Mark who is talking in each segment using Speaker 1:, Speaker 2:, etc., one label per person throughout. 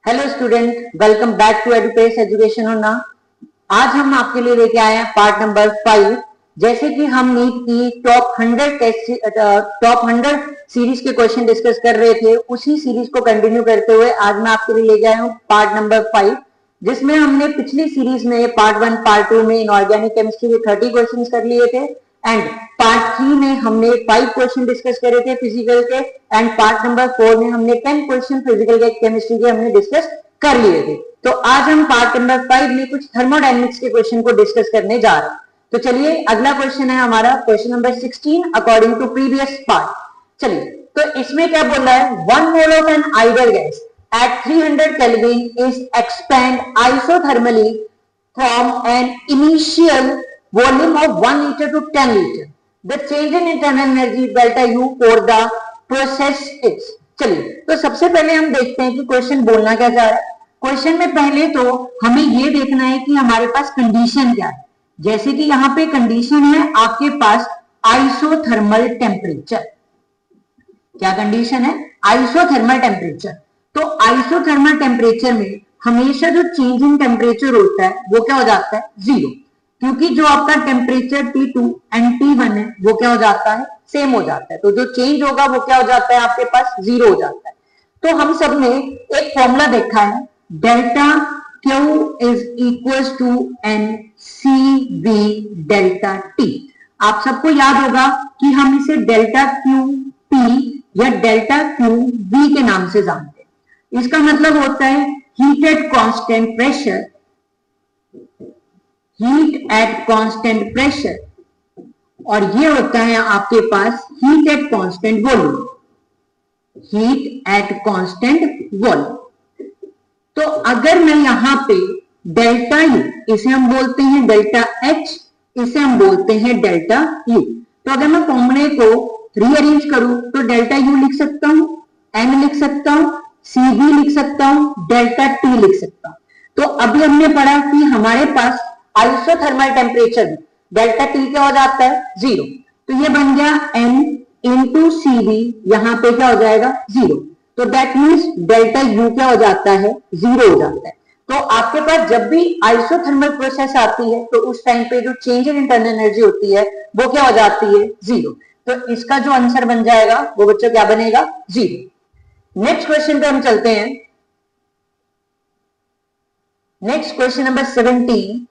Speaker 1: Hello student, welcome back to Edupace education और ना। आज हम आपके लिए लेके आए हैं पार्ट नंबर 5। जैसे कि हम नीट की टॉप 100 सीरीज के क्वेश्चन डिस्कस कर रहे थे, उसी सीरीज को कंटिन्यू करते हुए आज मैं आपके लिए लेके आया हूँ पार्ट नंबर 5, जिसमें हमने पिछली सीरीज में पार्ट 1 पार्ट 2 में इनऑर्गेनिक केमिस्ट्री के 30 क्वेश्चन कर लिए थे एंड पार्ट 3 में हमने 5 क्वेश्चन डिस्कस करे थे फिजिकल के एंड पार्ट नंबर 4 में हमने 10 क्वेश्चन फिजिकल के केमिस्ट्री के हमने डिस्कस कर लिए थे। तो आज हम पार्ट नंबर 5 में कुछ थर्मोडायनेमिक्स के क्वेश्चन को डिस्कस करने जा रहे हैं। तो चलिए, अगला क्वेश्चन है हमारा question number 16 according to previous part. चलिए, तो इसमें क्या बोल रहा है, 1 mole of an ideal gas at 300 Kelvin is expand isothermally from an initial volume of 1 liter to 10 liter. The change in internal energy delta U for the process is. चलिए, तो सबसे पहले हम देखते हैं कि क्वेश्चन बोलना क्या चाह रहा है। क्वेश्चन में पहले तो हमें ये देखना है कि हमारे पास कंडीशन क्या है। जैसे कि यहाँ पे कंडीशन है आपके पास आइसोथर्मल टेम्परेचर। क्या कंडीशन है? Isothermal temperature. तो आइसोथर्मल टेम्परेचर में हमेशा जो चेंज इन टेम्परेचर होता है वो क्या हो जाता है? जीरो, क्योंकि जो आपका टेम्परेचर T2 एंड T1 है वो क्या हो जाता है? सेम हो जाता है। तो जो चेंज होगा वो क्या हो जाता है? आपके पास जीरो हो जाता है। तो हम सब ने एक फॉर्मूला देखा है, delta Q is equal to N C V delta T. आप सबको याद होगा कि हम इसे डेल्टा क्यू टी या डेल्टा क्यू वी के नाम से जानते हैं। इसका मतलब होता है heat at constant pressure, heat at constant pressure, और ये होता है आपके पास heat at constant volume, heat at constant volume. तो अगर मैं यहां पे डेल्टा यू, इसे हम बोलते हैं डेल्टा एच, इसे हम बोलते हैं डेल्टा यू। तो अगर मैं फॉर्मूले को रीअरेंज करूं तो डेल्टा यू लिख सकता हूं, एन लिख सकता हूं, सीबी लिख सकता हूं, डेल्टा टी लिख सकता हूं। तो अभी हमने पढ़ा कि हमारे पास आइसोथर्मल टेम्परेचर डेल्टा टी क्या हो जाता है? जीरो। तो ये बन गया एन इंटू सीबी, यहां पे क्या हो जाएगा? जीरो। तो दैट मीन्स डेल्टा यू क्या हो जाता है? जीरो हो जाता है। तो आपके पास जब भी आइसोथर्मल प्रोसेस आती है तो उस टाइम पे जो चेंज इन इंटरनल एनर्जी होती है वो क्या हो जाती है? जीरो। तो इसका जो आंसर बन जाएगा वो बच्चों क्या बनेगा? जीरो। नेक्स्ट क्वेश्चन पे हम चलते हैं। Next question number 17।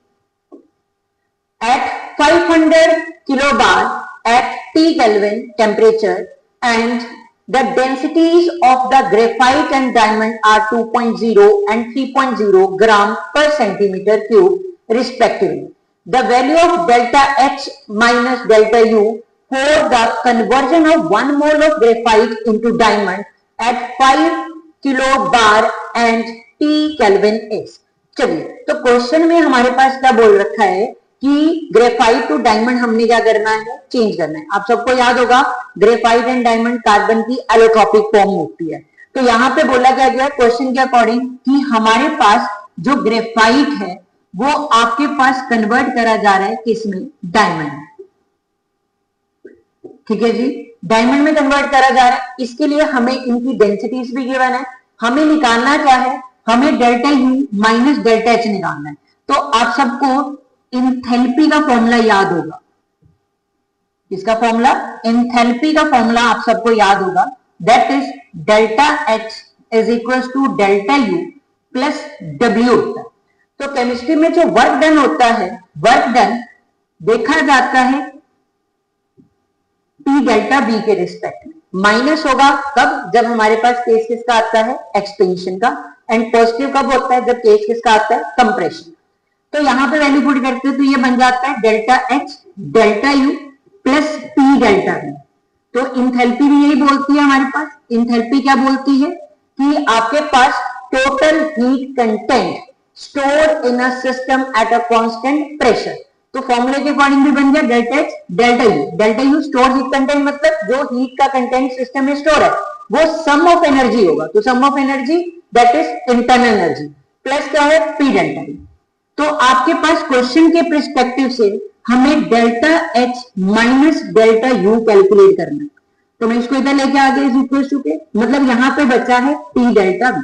Speaker 1: At 500 kilobar at T Kelvin temperature and the densities of the graphite and diamond are 2.0 and 3.0 gram per centimeter cube respectively. The value of delta H minus delta U for the conversion of 1 mole of graphite into diamond at 5 kilobar and T Kelvin is. चलिए, तो question में हमारे पास क्या बोल रखा है कि graphite to diamond हमने क्या करना है? चेंज करना है। आप सबको याद होगा ग्रेफाइट एंड डायमंड कार्बन की एलोट्रोपिक फॉर्म होती है। तो यहाँ पे बोला क्या गया क्वेश्चन के अकॉर्डिंग कि हमारे पास जो ग्रेफाइट है वो आपके पास कन्वर्ट करा जा रहा है किसमें? डायमंड में। ठीक है जी, डायमंड में कन्वर्ट करा जा रहा है। इसके लिए हमें इनकी डेंसिटीज भी गिवन है। हमें निकालना क्या है? हमें delta U minus delta H निकालना है। तो आप सबको इंथैल्पी का फॉर्मूला याद होगा। इसका फॉर्मूला, इंथैल्पी का फॉर्मूला आप सबको याद होगा, that is delta H is equal to delta U plus W होता है। तो केमिस्ट्री में जो वर्क डन होता है, वर्क डन देखा जाता है टी डेल्टा बी के रिस्पेक्ट में। माइनस होगा कब? जब हमारे पास केस किसका आता है? एक्सपेंशन का। एंड पॉजिटिव कब होता है? जब केस किसका आता है? कंप्रेशन। तो यहां पे वैल्यू पुट करते हैं तो ये बन जाता है delta H delta U plus T delta B. तो इंथैल्पी भी यही बोलती है हमारे पास। इंथैल्पी क्या बोलती है कि आपके पास total heat content stored in a system at a constant pressure. तो फॉर्मूले के अकॉर्डिंग भी बन गया delta H delta U. Delta U store heat content, मतलब जो हीट का कंटेंट सिस्टम में स्टोर है वो सम ऑफ एनर्जी होगा। तो sum of energy that is internal energy plus क्या है? P delta B. तो आपके पास क्वेश्चन के पर्सपेक्टिव से हमें delta H minus delta U calculate करना है। तो मैं इसको इधर लेके आ गया इज इक्वल टू के, मतलब यहां पे बचा है टी डेल्टा बी।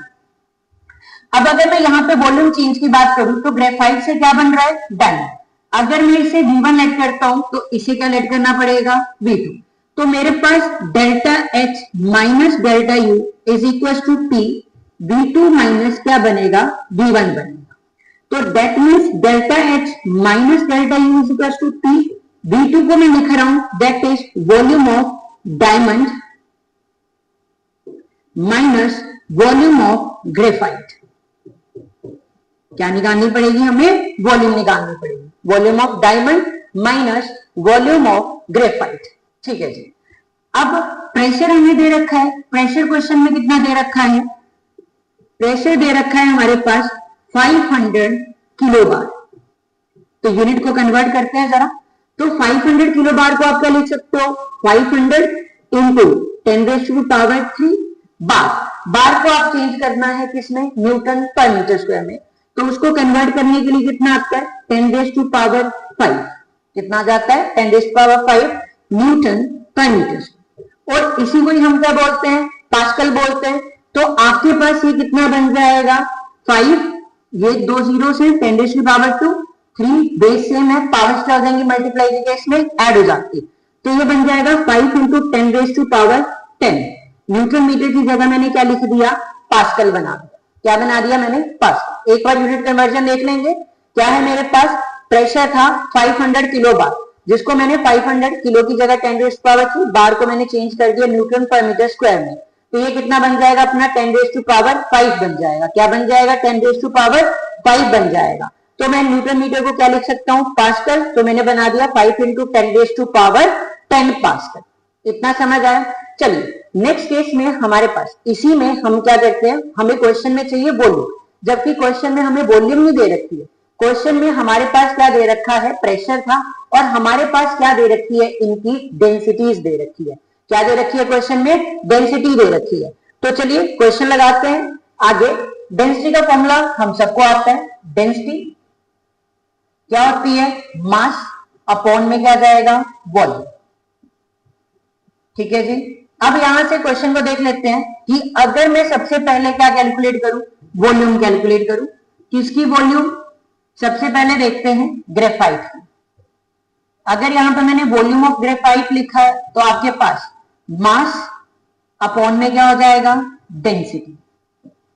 Speaker 1: अब अगर मैं यहाँ पे वॉल्यूम चेंज की बात करूं तो ग्रेफाइट से क्या बन रहा है, डायमंड। अगर मैं इसे V1 ऐड करता हूं तो इसे क्या ऐड करना पड़ेगा, V2। तो मेरे पास delta H minus delta U is equal to P V2 minus क्या बनेगा, V1 बनेगा। तो that means delta H minus delta U is equal to P। V2 को मैं लिख रहा हूं that is volume of diamond minus volume of graphite. क्या निकालनी पड़ेगी, हमें वॉल्यूम निकालनी पड़ेगी, volume of diamond minus volume of graphite. ठीक है जी। अब प्रेशर हमें दे रखा है, प्रेशर क्वेश्चन में कितना दे रखा है, प्रेशर दे रखा है हमारे पास 500 किलो बार। तो यूनिट को कन्वर्ट करते हैं जरा। तो 500 किलो बार को आप क्या लिख सकते हो, 500 इंटू 10⁻³ बार। बार को आप चेंज करना है किसमें, न्यूटन पर मीटर स्क्वायर में। तो उसको कन्वर्ट करने के लिए कितना आता है, 10⁵। कितना जाता है, 10⁵ न्यूटन पर मीटर स्क्वायर। और इसी को ही हम क्या बोलते हैं, पास्कल बोलते हैं। तो आपके पास ये कितना बन जाएगा, 5, ये 2 जीरो से 10⁻², 3 बेस सेम है, पावर क्या हो जाएंगे, मल्टीप्लाई के केस में ऐड हो जाती है। तो ये बन जाएगा 5 इंटू 10⁻10। न्यूटन मीटर की जगह मैंने क्या लिख दिया, पास्कल बना दिया। क्या बना दिया मैंने, पास्कल। एक बार यूनिट कन्वर्जन देख लेंगे। क्या है मेरे पास, प्रेशर था 500 किलो बार, जिसको मैंने 500 किलो की जगह 10⁻3, बार को मैंने चेंज कर दिया न्यूटन पर मीटर स्क्वायर में। तो ये कितना बन जाएगा अपना, 10⁵5 बन जाएगा। क्या बन जाएगा, 10⁵5 बन जाएगा। तो मैं न्यूटन मीटर को क्या लिख सकता हूं, पास्कल। तो मैंने बना दिया 5 इंटू 10⁻10 पास्कल। इतना समझ आया। चलिए नेक्स्ट केस में हमारे पास, इसी में हम क्या करते हैं, हमें क्वेश्चन में चाहिए वॉल्यूम, जबकि क्वेश्चन में हमें वॉल्यूम नहीं दे रखी है। क्वेश्चन में हमारे पास क्या दे रखा है, प्रेशर था, और हमारे पास क्या दे रखी है, इनकी डेंसिटीज दे रखी है। क्या दे रखी है क्वेश्चन में, डेंसिटी दे रखी है। तो चलिए क्वेश्चन लगाते हैं आगे। डेंसिटी का फॉर्मूला हम सबको आता है। डेंसिटी क्या होती है, मास अपॉन में क्या जाएगा, वॉल्यूम। ठीक है जी। अब यहां से क्वेश्चन को देख लेते हैं कि अगर मैं सबसे पहले क्या कैलकुलेट करूं, वॉल्यूम कैलकुलेट करूं। किसकी वॉल्यूम, सबसे पहले देखते हैं ग्रेफाइट की। अगर यहां पर मैंने वॉल्यूम ऑफ ग्रेफाइट लिखा है तो आपके पास मास अपॉन में क्या हो जाएगा, डेंसिटी।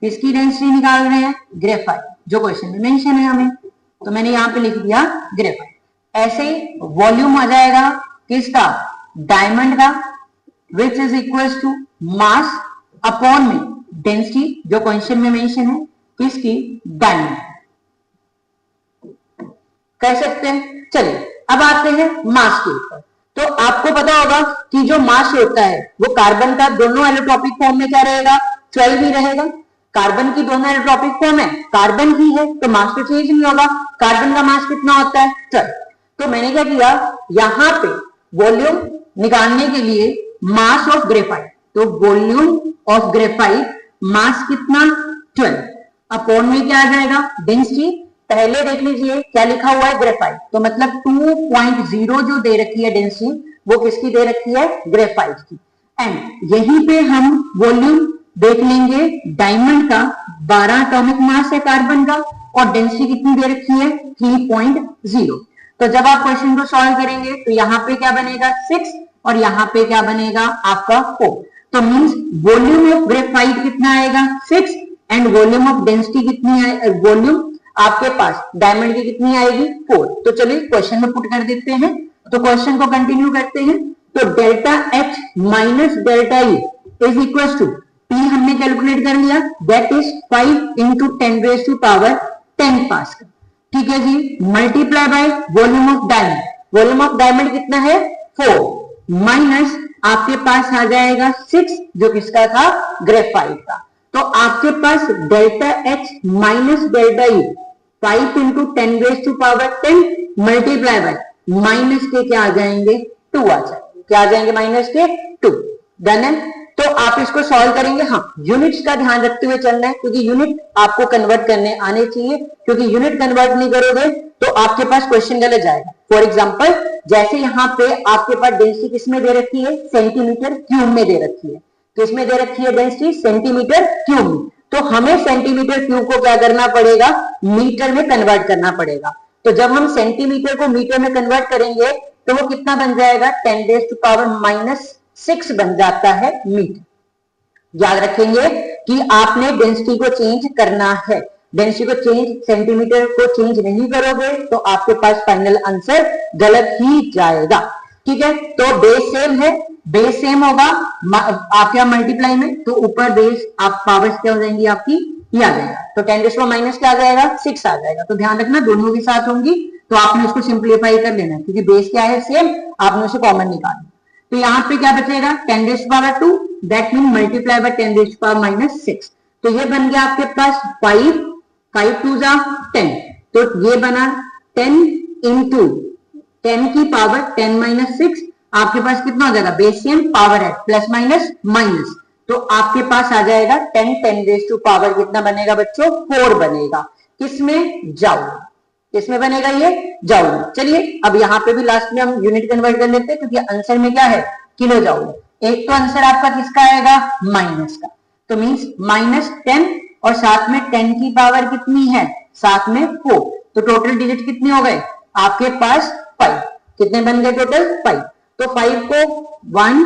Speaker 1: किसकी डेंसिटी निकाल रहे हैं, ग्रेफाइट, जो क्वेश्चन में मेंशन है हमें। तो मैंने यहां पे लिख दिया ग्रेफाइट। ऐसे ही वॉल्यूम आ जाएगा किसका, डायमंड का, which is equal to mass upon में डेंसिटी, जो क्वेश्चन में मेंशन है किसकी, डायमंड। कह सकते हैं। चलिए अब आते हैं मास के ऊपर। तो आपको पता होगा कि जो मास होता है वो कार्बन का दोनों एलोट्रॉपिक फॉर्म में क्या रहेगा, 12 ही रहेगा। कार्बन की दोनों एलोट्रॉपिक फॉर्म है, कार्बन ही है, तो मास तो चेंज नहीं होगा। कार्बन का मास कितना होता है, 12। तो मैंने क्या किया, यहां पे वॉल्यूम निकालने के लिए मास ऑफ ग्रेफाइट, तो वॉल्यूम ऑफ ग्रेफाइट मास कितना, 12 अपॉन में क्या आ जाएगा, डेंसिटी। पहले देख लीजिए क्या लिखा हुआ है, ग्रेफाइट, तो मतलब 2.0 जो दे रखी है डेंसिटी, वो किसकी दे रखी है, ग्रेफाइट की। एंड यहीं पे हम वॉल्यूम देख लेंगे डायमंड का, 12 एटॉमिक मास है कार्बन का, और डेंसिटी कितनी दे रखी है, 3.0। तो जब आप क्वेश्चन को सॉल्व करेंगे तो यहाँ पे क्या बनेगा, 6, और यहाँ पे क्या बनेगा आपका 4। तो मीन्स वॉल्यूम ऑफ ग्रेफाइट कितना आएगा, 6, एंड वॉल्यूम ऑफ डेंसिटी कितनी है, वॉल्यूम आपके पास डायमंड की कितनी आएगी, 4। तो चलिए क्वेश्चन में पुट कर देते हैं। तो क्वेश्चन को कंटिन्यू करते हैं। तो delta H minus delta U is equal to, P हमने कैलकुलेट कर लिया, दैट इज 5 इंटू 10⁻10 पास्कल। ठीक है जी। Multiply by volume of diamond, volume of diamond कितना है, 4, माइनस आपके पास आ जाएगा 6, जो किसका था, ग्रेफाइट का। तो आपके पास delta H minus delta U 5 into 10⁻10 multiply by minus के क्या आ जाएंगे, 2 आ जाएंगे। क्या आ जाएंगे, माइनस के 2। डन है। तो आप इसको सॉल्व करेंगे। हाँ, यूनिट्स का ध्यान रखते हुए चलना है, क्योंकि यूनिट आपको कन्वर्ट करने आने चाहिए, क्योंकि यूनिट कन्वर्ट नहीं करोगे तो आपके पास क्वेश्चन गलत जाएगा। फॉर एग्जांपल, जैसे यहाँ पे आपके पास डेंसिटी किसमें दे रखी है, सेंटीमीटर क्यूब में दे रखी है। किसमें दे रखी है डेंसिटी, सेंटीमीटर क्यूब में। तो हमें सेंटीमीटर क्यूब को क्या करना पड़ेगा, मीटर में कन्वर्ट करना पड़ेगा। तो जब हम सेंटीमीटर को मीटर में कन्वर्ट करेंगे तो वो कितना बन जाएगा, 10⁻⁻6 बन जाता है मीटर। याद रखेंगे कि आपने डेंसिटी को चेंज करना है, डेंसिटी को चेंज, सेंटीमीटर को चेंज नहीं करोगे तो आपके पास फाइनल आंसर गलत ही जाएगा। ठीक है, तो बेस सेम है, बेस सेम होगा आपके मल्टीप्लाई में, तो ऊपर बेस आप पावर्स क्या हो जाएंगी आपकी, ये आ जाएगा। तो 10⁻⁻ क्या आ जाएगा, 6 आ जाएगा। तो ध्यान रखना दोनों के साथ होंगी, तो आपने उसको सिंप्लीफाई कर लेना क्योंकि बेस क्या है सेम, आपने उसे कॉमन निकालना। तो यहाँ पे क्या बचेगा, 10⁻², दैट मीन मल्टीप्लाई बाय 10⁻⁻6। तो ये बन गया आपके पास 5, 5 2 जा 10, तो ये बना 10 इंटू 10 की पावर 10⁻6, आपके पास कितना हो जाएगा, बेस सेम पावर है, प्लस माइनस माइनस, तो आपके पास आ जाएगा 10 10⁻⁴ कितना बनेगा बच्चों, 4 बनेगा। किसमें, जाउल, किसमें बनेगा ये, जाउल। चलिए अब यहाँ पे भी लास्ट में हम यूनिट कन्वर्ट कर लेते हैं क्योंकि आंसर में क्या है, किलो जाउल। एक तो आंसर आपका किसका आएगा, माइनस का, तो मींस -10 और साथ में 10 की पावर कितनी है, साथ में 4, तो टोटल डिजिट कितने हो गए आपके पास 5, कितने बन गए टोटल 5। तो 5 को 1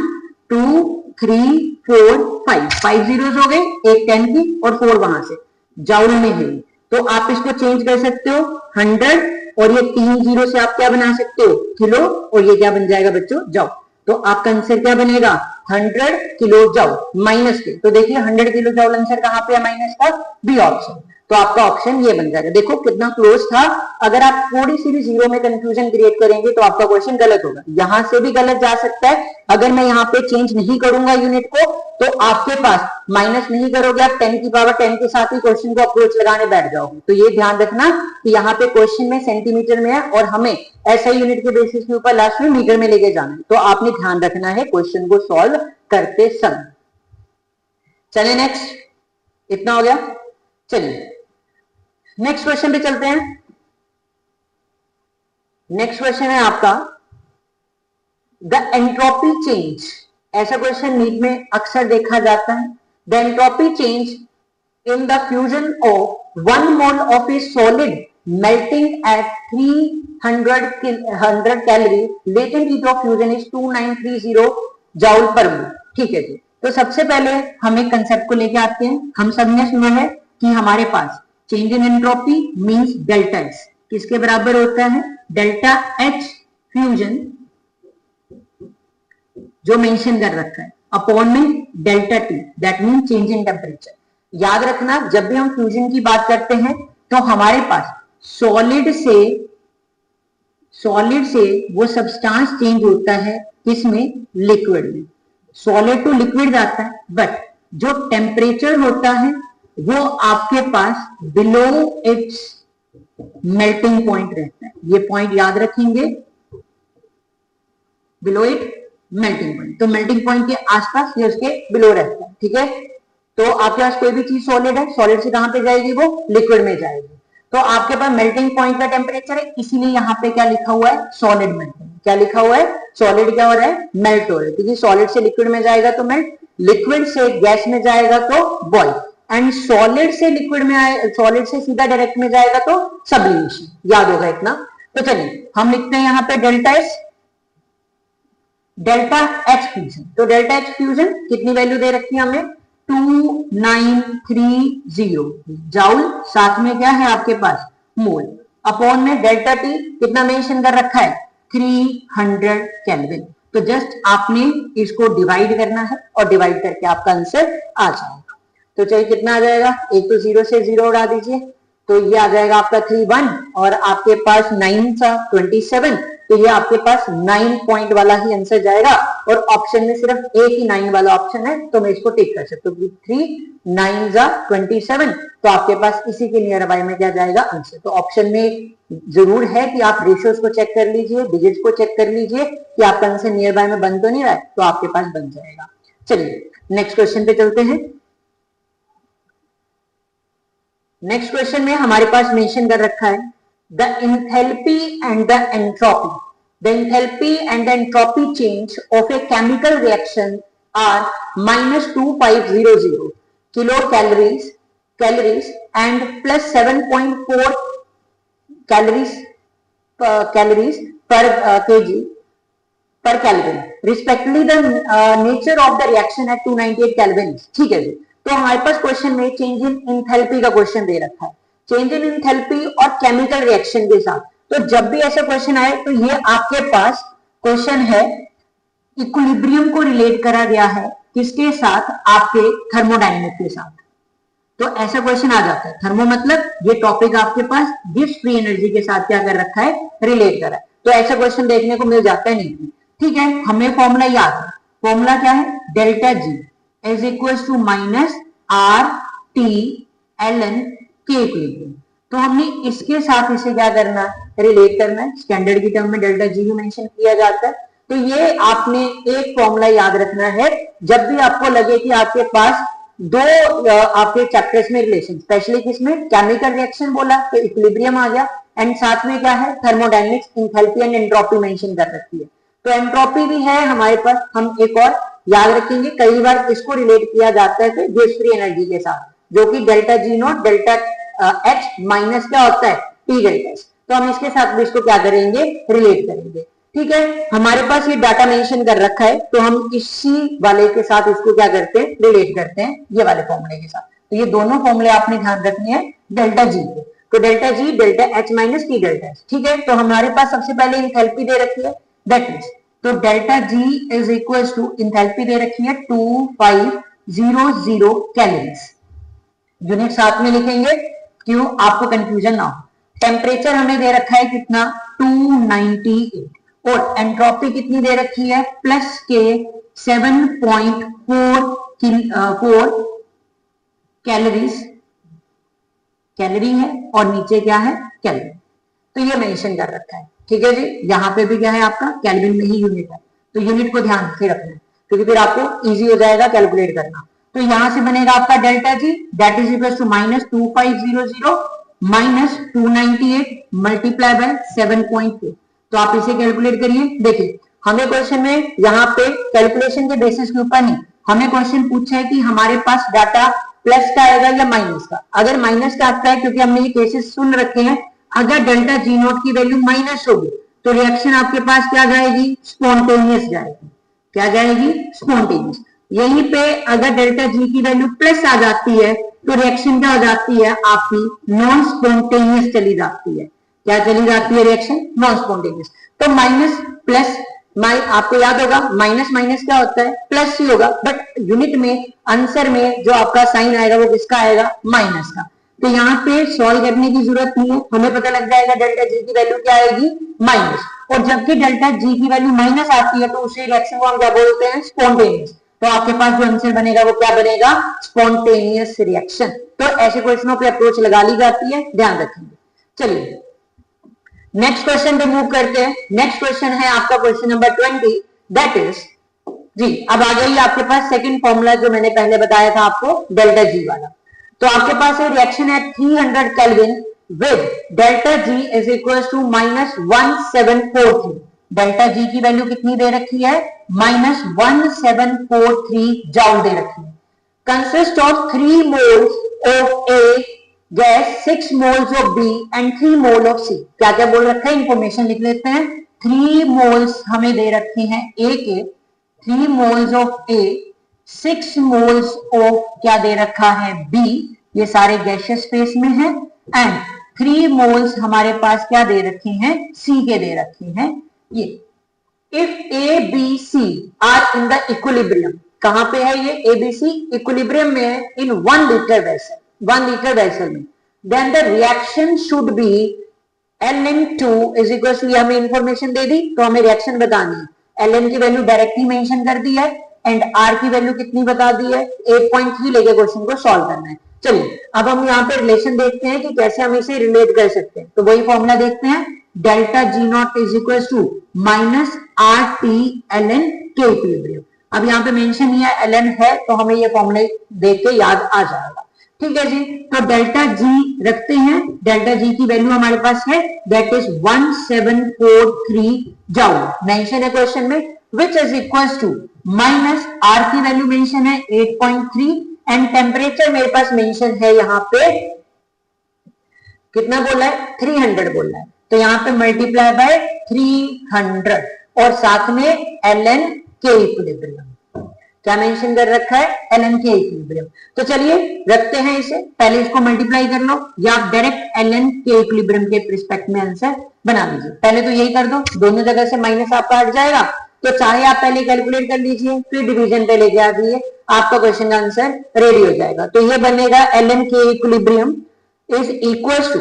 Speaker 1: 2 3 4 5 जीरोस हो गए, एक 10 की और 4 वहां से जाउल में है। तो आप इसको चेंज कर सकते हो 100 और ये 3 जीरो से आप क्या बना सकते हो, किलो, और ये क्या बन जाएगा बच्चों, जाउल। तो आपका आंसर क्या बनेगा, 100 किलो जाउल माइनस के। तो देखिए 100 किलो जाउल आंसर कहां पे है, माइनस का, बी ऑप्शन। तो आपका ऑप्शन ये बन जाएगा। देखो कितना क्लोज था, अगर आप थोड़ी सी भी जीरो में कंफ्यूजन क्रिएट करेंगे तो आपका क्वेश्चन गलत होगा। यहां से भी गलत जा सकता है, अगर मैं यहाँ पे चेंज नहीं करूंगा यूनिट को तो आपके पास माइनस नहीं करोगे आप 10 की पावर 10 के साथ ही क्वेश्चन को अप्रोच लगाने बैठ जाओगे। तो ये ध्यान रखना कि यहाँ पे क्वेश्चन में सेंटीमीटर में है और हमें ऐसा यूनिट के बेसिस के ऊपर लास्ट में मीटर में लेके जाना है, तो आपने ध्यान रखना है क्वेश्चन को सॉल्व करते समय। चलिए नेक्स्ट, इतना हो गया। चलिए नेक्स्ट क्वेश्चन पे चलते हैं। नेक्स्ट क्वेश्चन है आपका द एंट्रोपी चेंज। ऐसा क्वेश्चन नीट में अक्सर देखा जाता है। The entropy change in the fusion of 1 mole of a solid melting at 300 calorie, latent heat of fusion is 2930 joule per mole. ठीक है जी, तो सबसे पहले हम एक कंसेप्ट को लेके आते हैं। हम सबने सुना है कि हमारे पास change in entropy means delta S किसके बराबर होता है, डेल्टा एच फ्यूजन जो मेंशन कर रखा है अपॉन में delta T, that mean change in temperature. याद रखना जब भी हम फ्यूजन की बात करते हैं तो हमारे पास सॉलिड से वो सब्सटेंस चेंज होता है किसमें, लिक्विड में। सॉलिड टू लिक्विड जाता है, बट जो टेम्परेचर होता है वो आपके पास बिलो इट्स मेल्टिंग पॉइंट रहता है। ये पॉइंट याद रखेंगे, बिलो इट मेल्टिंग पॉइंट। तो मेल्टिंग पॉइंट के आसपास ये उसके बिलो रहता है। ठीक है, तो आपके पास कोई भी चीज सॉलिड है, सॉलिड से कहां पे जाएगी, वो लिक्विड में जाएगी। तो आपके पास मेल्टिंग पॉइंट का टेम्परेचर है, इसीलिए यहाँ पे क्या लिखा हुआ है, सॉलिड मेल्टिंग। क्या लिखा हुआ है, सॉलिड क्या हो रहा है, मेल्ट हो रहा है, क्योंकि सॉलिड से लिक्विड में जाएगा तो मेल्ट, लिक्विड से गैस में जाएगा तो बॉइल, एंड सॉलिड से लिक्विड में आए, सॉलिड से सीधा डायरेक्ट में जाएगा तो सब्लिमेशन। याद होगा इतना। तो चलिए हम लिखते हैं यहाँ पे delta S, delta H fusion. तो डेल्टा एच फ्यूजन कितनी वैल्यू दे रखी है हमें, 2930 जाउल, साथ में क्या है आपके पास मोल, अपॉन में डेल्टा टी कितना मेंशन कर रखा है, 300 केल्विन। तो जस्ट आपने इसको डिवाइड करना है और डिवाइड करके आपका आंसर आ जाएगा। तो चाहिए कितना आ जाएगा, एक तो 0 से 0 उड़ा दीजिए, तो ये आ जाएगा आपका 31 और आपके पास 9 था 27, तो ये आपके पास 9 पॉइंट वाला ही आंसर जाएगा। और ऑप्शन में सिर्फ एक ही 9 वाला ऑप्शन है, तो मैं इसको टिक कर सकता हूँ। 3 9 जा 27, तो आपके पास इसी के नियर बाय में क्या जाएगा आंसर। तो ऑप्शन में जरूर है कि आप रेशियोज को चेक कर लीजिए, डिजिट्स को चेक कर लीजिए कि आपका आंसर नियर बाय में बन तो नहीं रहा है, तो आपके पास बन जाएगा। चलिए नेक्स्ट क्वेश्चन पे चलते हैं। नेक्स्ट क्वेश्चन में हमारे पास मेंशन कर रखा है the enthalpy and the entropy. The enthalpy and the entropy change of a chemical reaction are -2500 kilo calories calories and plus 7.4 calories per kg per Kelvin. Respectively, the nature of the reaction at 298 Kelvin. ठीक है जी, तो हमारे पास question में change in enthalpy का question दे रखा है, change in enthalpy और chemical reaction के साथ। तो जब भी ऐसा क्वेश्चन आए तो ये आपके पास क्वेश्चन है, इक्विलिब्रियम को रिलेट करा गया है किसके साथ, आपके थर्मोडायनेमिक के साथ। तो ऐसा क्वेश्चन आ जाता है। थर्मो मतलब ये टॉपिक आपके पास गिव्स फ्री एनर्जी के साथ क्या कर रखा है, रिलेट करा है। तो ऐसा क्वेश्चन देखने को मिल जाता है नहीं। ठीक है, हमें फॉर्मूला याद है। फॉर्मूला क्या है, delta G is equal to minus R T L N K equilibrium. तो हमने इसके साथ इसे क्या करना है, रिलेट करना है। स्टैंडर्ड की टर्म में डेल्टा जी मेंशन किया जाता है। तो ये आपने एक फॉर्मूला याद रखना है जब भी आपको लगे कि आपके पास दो आपके चैप्टर्स में रिलेशन, स्पेशली किसमें, केमिकल रिएक्शन बोला तो इक्विलिब्रियम आ गया, एंड साथ में क्या है, thermodynamics, enthalpy and entropy mention कर रखी है। तो एंट्रोपी भी है हमारे पास, हम एक और याद रखेंगे। कई बार इसको रिलेट किया जाता है गिव्स फ्री एनर्जी के साथ, जो कि delta G not delta H minus क्या होता है, टी डेल्टा एस। तो हम इसके साथ भी इसको क्या करेंगे, रिलेट करेंगे। ठीक है, हमारे पास ये डाटा मेंशन कर रखा है, तो हम इसी वाले के साथ इसको क्या करते हैं, रिलेट करते हैं ये वाले फॉर्मूले के साथ। तो ये दोनों फॉर्मूले आपने ध्यान रखने हैं डेल्टा जी के। तो डेल्टा जी delta H minus T delta H. ठीक है, तो हमारे पास सबसे पहले इंथैल्पी दे रखी है, दैट मींस तो delta G is equal to, enthalpy दे रखी है 2500 कैलोरीज। यूनिट साथ में लिखेंगे क्यों, आपको कंफ्यूजन ना हो। टेम्परेचर हमें दे रखा है कितना, 298, और एंट्रोपी कितनी दे रखी है, प्लस के 7.4 कैलोरीज, कैलोरी है, और नीचे क्या है, केल्विन। तो ये मेंशन कर रखा है। ठीक है जी, यहाँ पे भी क्या है आपका, केल्विन में ही यूनिट है। तो यूनिट को ध्यान से रखना है, क्योंकि फिर आपको इजी हो जाएगा कैलकुलेट करना। तो यहां से बनेगा आपका delta G that is equal to minus 2500 minus 298 multiply by 7.4। तो आप इसे कैलकुलेट करिए। देखिए, हमें क्वेश्चन में यहाँ पे कैलकुलेशन के बेसिस के ऊपर नहीं, हमें क्वेश्चन पूछा है कि हमारे पास डाटा प्लस का आएगा या माइनस का। अगर माइनस का आता है, क्योंकि हमने ये केसेस सुन रखे हैं, अगर डेल्टा जी नोट की वैल्यू माइनस होगी तो रिएक्शन आपके पास क्या जाएगी, स्पॉन्टेनियस जाएगी। क्या जाएगी, स्पॉन्टेनियस। यहीं पे अगर डेल्टा जी की वैल्यू प्लस आ जाती है तो रिएक्शन क्या हो जाती है, आपकी नॉन स्पॉन्टेनियस चली जाती है। क्या चली जाती है, रिएक्शन नॉन स्पॉन्टेनियस। तो माइनस प्लस, आपको याद होगा माइनस माइनस क्या होता है, प्लस ही होगा, बट यूनिट में आंसर में जो आपका साइन आएगा वो किसका आएगा, माइनस का। तो यहाँ पे सॉल्व करने की जरूरत नहीं है, हमें पता लग जाएगा डेल्टा जी की वैल्यू क्या आएगी, माइनस। और जबकि डेल्टा जी की वैल्यू माइनस आती है तो उसी रिएक्शन को हम क्या बोलते हैं, स्पॉन्टेनियस। तो आपके पास जो आंसर बनेगा वो क्या बनेगा, स्पॉन्टेनियस रिएक्शन। तो ऐसे क्वेश्चनों पे अप्रोच लगा ली जाती है, ध्यान रखेंगे। चलिए नेक्स्ट क्वेश्चन पे मूव करते हैं। नेक्स्ट क्वेश्चन है आपका क्वेश्चन नंबर 20, दैट इज जी, अब आ गई आपके पास सेकंड फॉर्मूला जो मैंने पहले बताया था आपको, डेल्टा जी वाला। तो आपके पास है रिएक्शन है 300 Kelvin with delta G is equal to minus 1743। Delta G की वैल्यू कितनी दे रखी है, माइनस 1743 जॉल दे रखी है। Consist of 3 moles of A gas, 6 moles of B and 3 mole of C. क्या क्या बोल रखा है, इंफॉर्मेशन लिख लेते हैं। 3 मोल्स हमें दे रखे हैं ए के, 3 moles of A, 6 moles of क्या दे रखा है, बी, ये सारे गैसियस फेस में है, एंड 3 मोल्स हमारे पास क्या दे रखे हैं, सी के दे रखे हैं ये। If A B C are in the equilibrium, कहां पे है ये ए बी सी, इक्विलिब्रियम में है, in 1 litre vessel, 1 litre vessel में, then the reaction should be Ln2 is equal to, हमें इंफॉर्मेशन दे दी तो हमें रिएक्शन बतानी है। Ln की वैल्यू डायरेक्टली मेंशन कर दी है, एंड R की वैल्यू कितनी बता दी है, 8.3 लेके क्वेश्चन को सॉल्व करना है। चलिए अब हम यहाँ पे रिलेशन देखते हैं कि कैसे हम इसे रिलेट कर सकते हैं। तो वही फॉर्मूला देखते हैं, delta G naught is equal to minus R T L N K equilibrium. अब यहाँ पे मेंशन नहीं है, एल एन है, तो हमें ये फॉर्मूला देख के याद आ जाएगा। ठीक है जी, तो डेल्टा जी रखते हैं, डेल्टा जी की वैल्यू हमारे पास है दैट इज 1743 जॉल, मेंशन है क्वेश्चन में, which is equal to minus R की वैल्यू मेंशन है 8.3 एंड टेम्परेचर मेरे पास मेंशन है यहाँ पे कितना बोला है 300 बोला है, तो यहाँ पे मल्टीप्लाई बाय 300 और साथ में ln के इक्विलिब्रियम क्या मेंशन कर रखा है ln के इक्विलिब्रियम। तो चलिए रखते हैं इसे, पहले इसको मल्टीप्लाई कर लो या आप डायरेक्ट ln के इक्विलिब्रियम के रिस्पेक्ट में आंसर बना लीजिए। पहले तो यही कर दो, दोनों जगह से माइनस आपका हट जाएगा, तो चाहे आप पहले कैलकुलेट कर लीजिए फिर डिवीजन पे लेके आ जाइए, आपका क्वेश्चन का आंसर रेडी हो जाएगा। तो ये बनेगा ln के इक्विलिब्रियम इज इक्वल टू,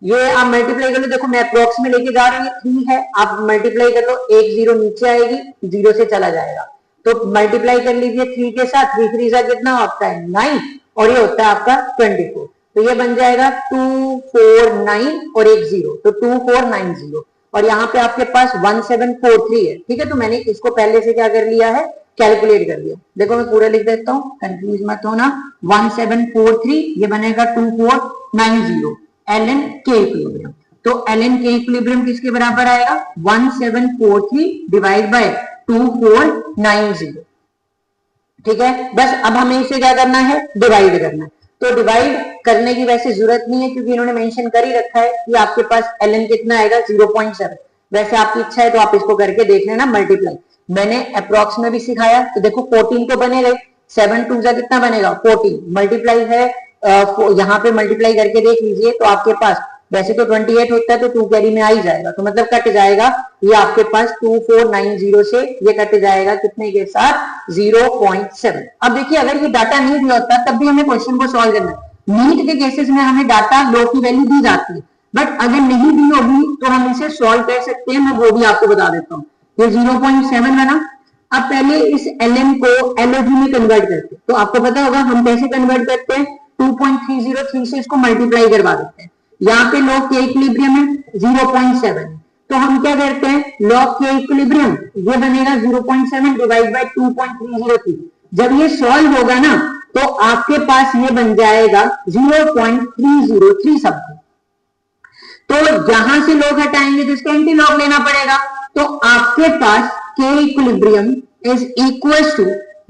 Speaker 1: ये आप मल्टीप्लाई कर लो, देखो मैं अप्रोक्स में लेके जा रही हूँ 3 है, आप मल्टीप्लाई कर लो, एक जीरो नीचे आएगी, जीरो से चला जाएगा, तो मल्टीप्लाई कर लीजिए 3 के साथ, 3 3 जा कितना आपका है 9 और ये होता है आपका 24, तो ये बन जाएगा 249 और एक जीरो, तो 2490 और यहाँ पे आपके पास 1743 है। ठीक है, तो मैंने इसको पहले से क्या कर लिया है कैलकुलेट कर लिया। देखो मैं पूरा लिख देता हूँ, कंफ्यूज मत होना, 1743 ये बनेगा 2490 ln के इक्विलिब्रियम। तो ln के इक्विलिब्रियम किसके बराबर आएगा 1743 डिवाइड बाय 2490। ठीक है, बस अब हमें इसे क्या करना है डिवाइड करना है, तो डिवाइड करने की वैसे जरूरत नहीं है क्योंकि इन्होंने मेंशन कर ही रखा है कि आपके पास ln कितना आएगा 0.7, वैसे आपकी इच्छा है तो आप इसको करके देख लेना मल्टीप्लाई, मैंने अप्रोक्स में भी सिखाया। तो देखो 14 तो बनेगा, 7 2 जा कितना बनेगा 14, मल्टीप्लाई है यहाँ पे मल्टीप्लाई करके देख लीजिए तो आपके पास वैसे तो 28 होता है तो 2 कैरी में आ ही जाएगा, तो मतलब कट जाएगा ये आपके पास 2490 से ये कट जाएगा कितने के साथ 0.7। अब देखिए अगर ये डाटा नहीं दिया होता तब भी हमें क्वेश्चन को सॉल्व करना है, नीट के केसेस में हमें डाटा लो की वैल्यू दी जाती है, बट अगर नहीं दी होगी तो हम इसे सॉल्व कर सकते हैं, मैं वो भी आपको बता देता हूँ। ये 0.7 बना, अब पहले इस ln को LOG में कन्वर्ट करते हैं, तो आपको पता होगा हम कैसे कन्वर्ट करते हैं, 2.303 से इसको मल्टीप्लाई करवा देते हैं, यहाँ पे लॉग के इक्विलिब्रियम है 0.7, तो हम क्या करते हैं लॉग के इक्विलिब्रियम ये बनेगा 0.7 डिवाइड बाय 2.303, जब ये सॉल्व होगा ना तो आपके पास ये बन जाएगा 0.303 समथिंग, तो यहां से लॉग हटाएंगे तो इसका एंटी लॉग लेना पड़ेगा, तो आपके पास के इक्विलिब्रियम इज इक्वल टू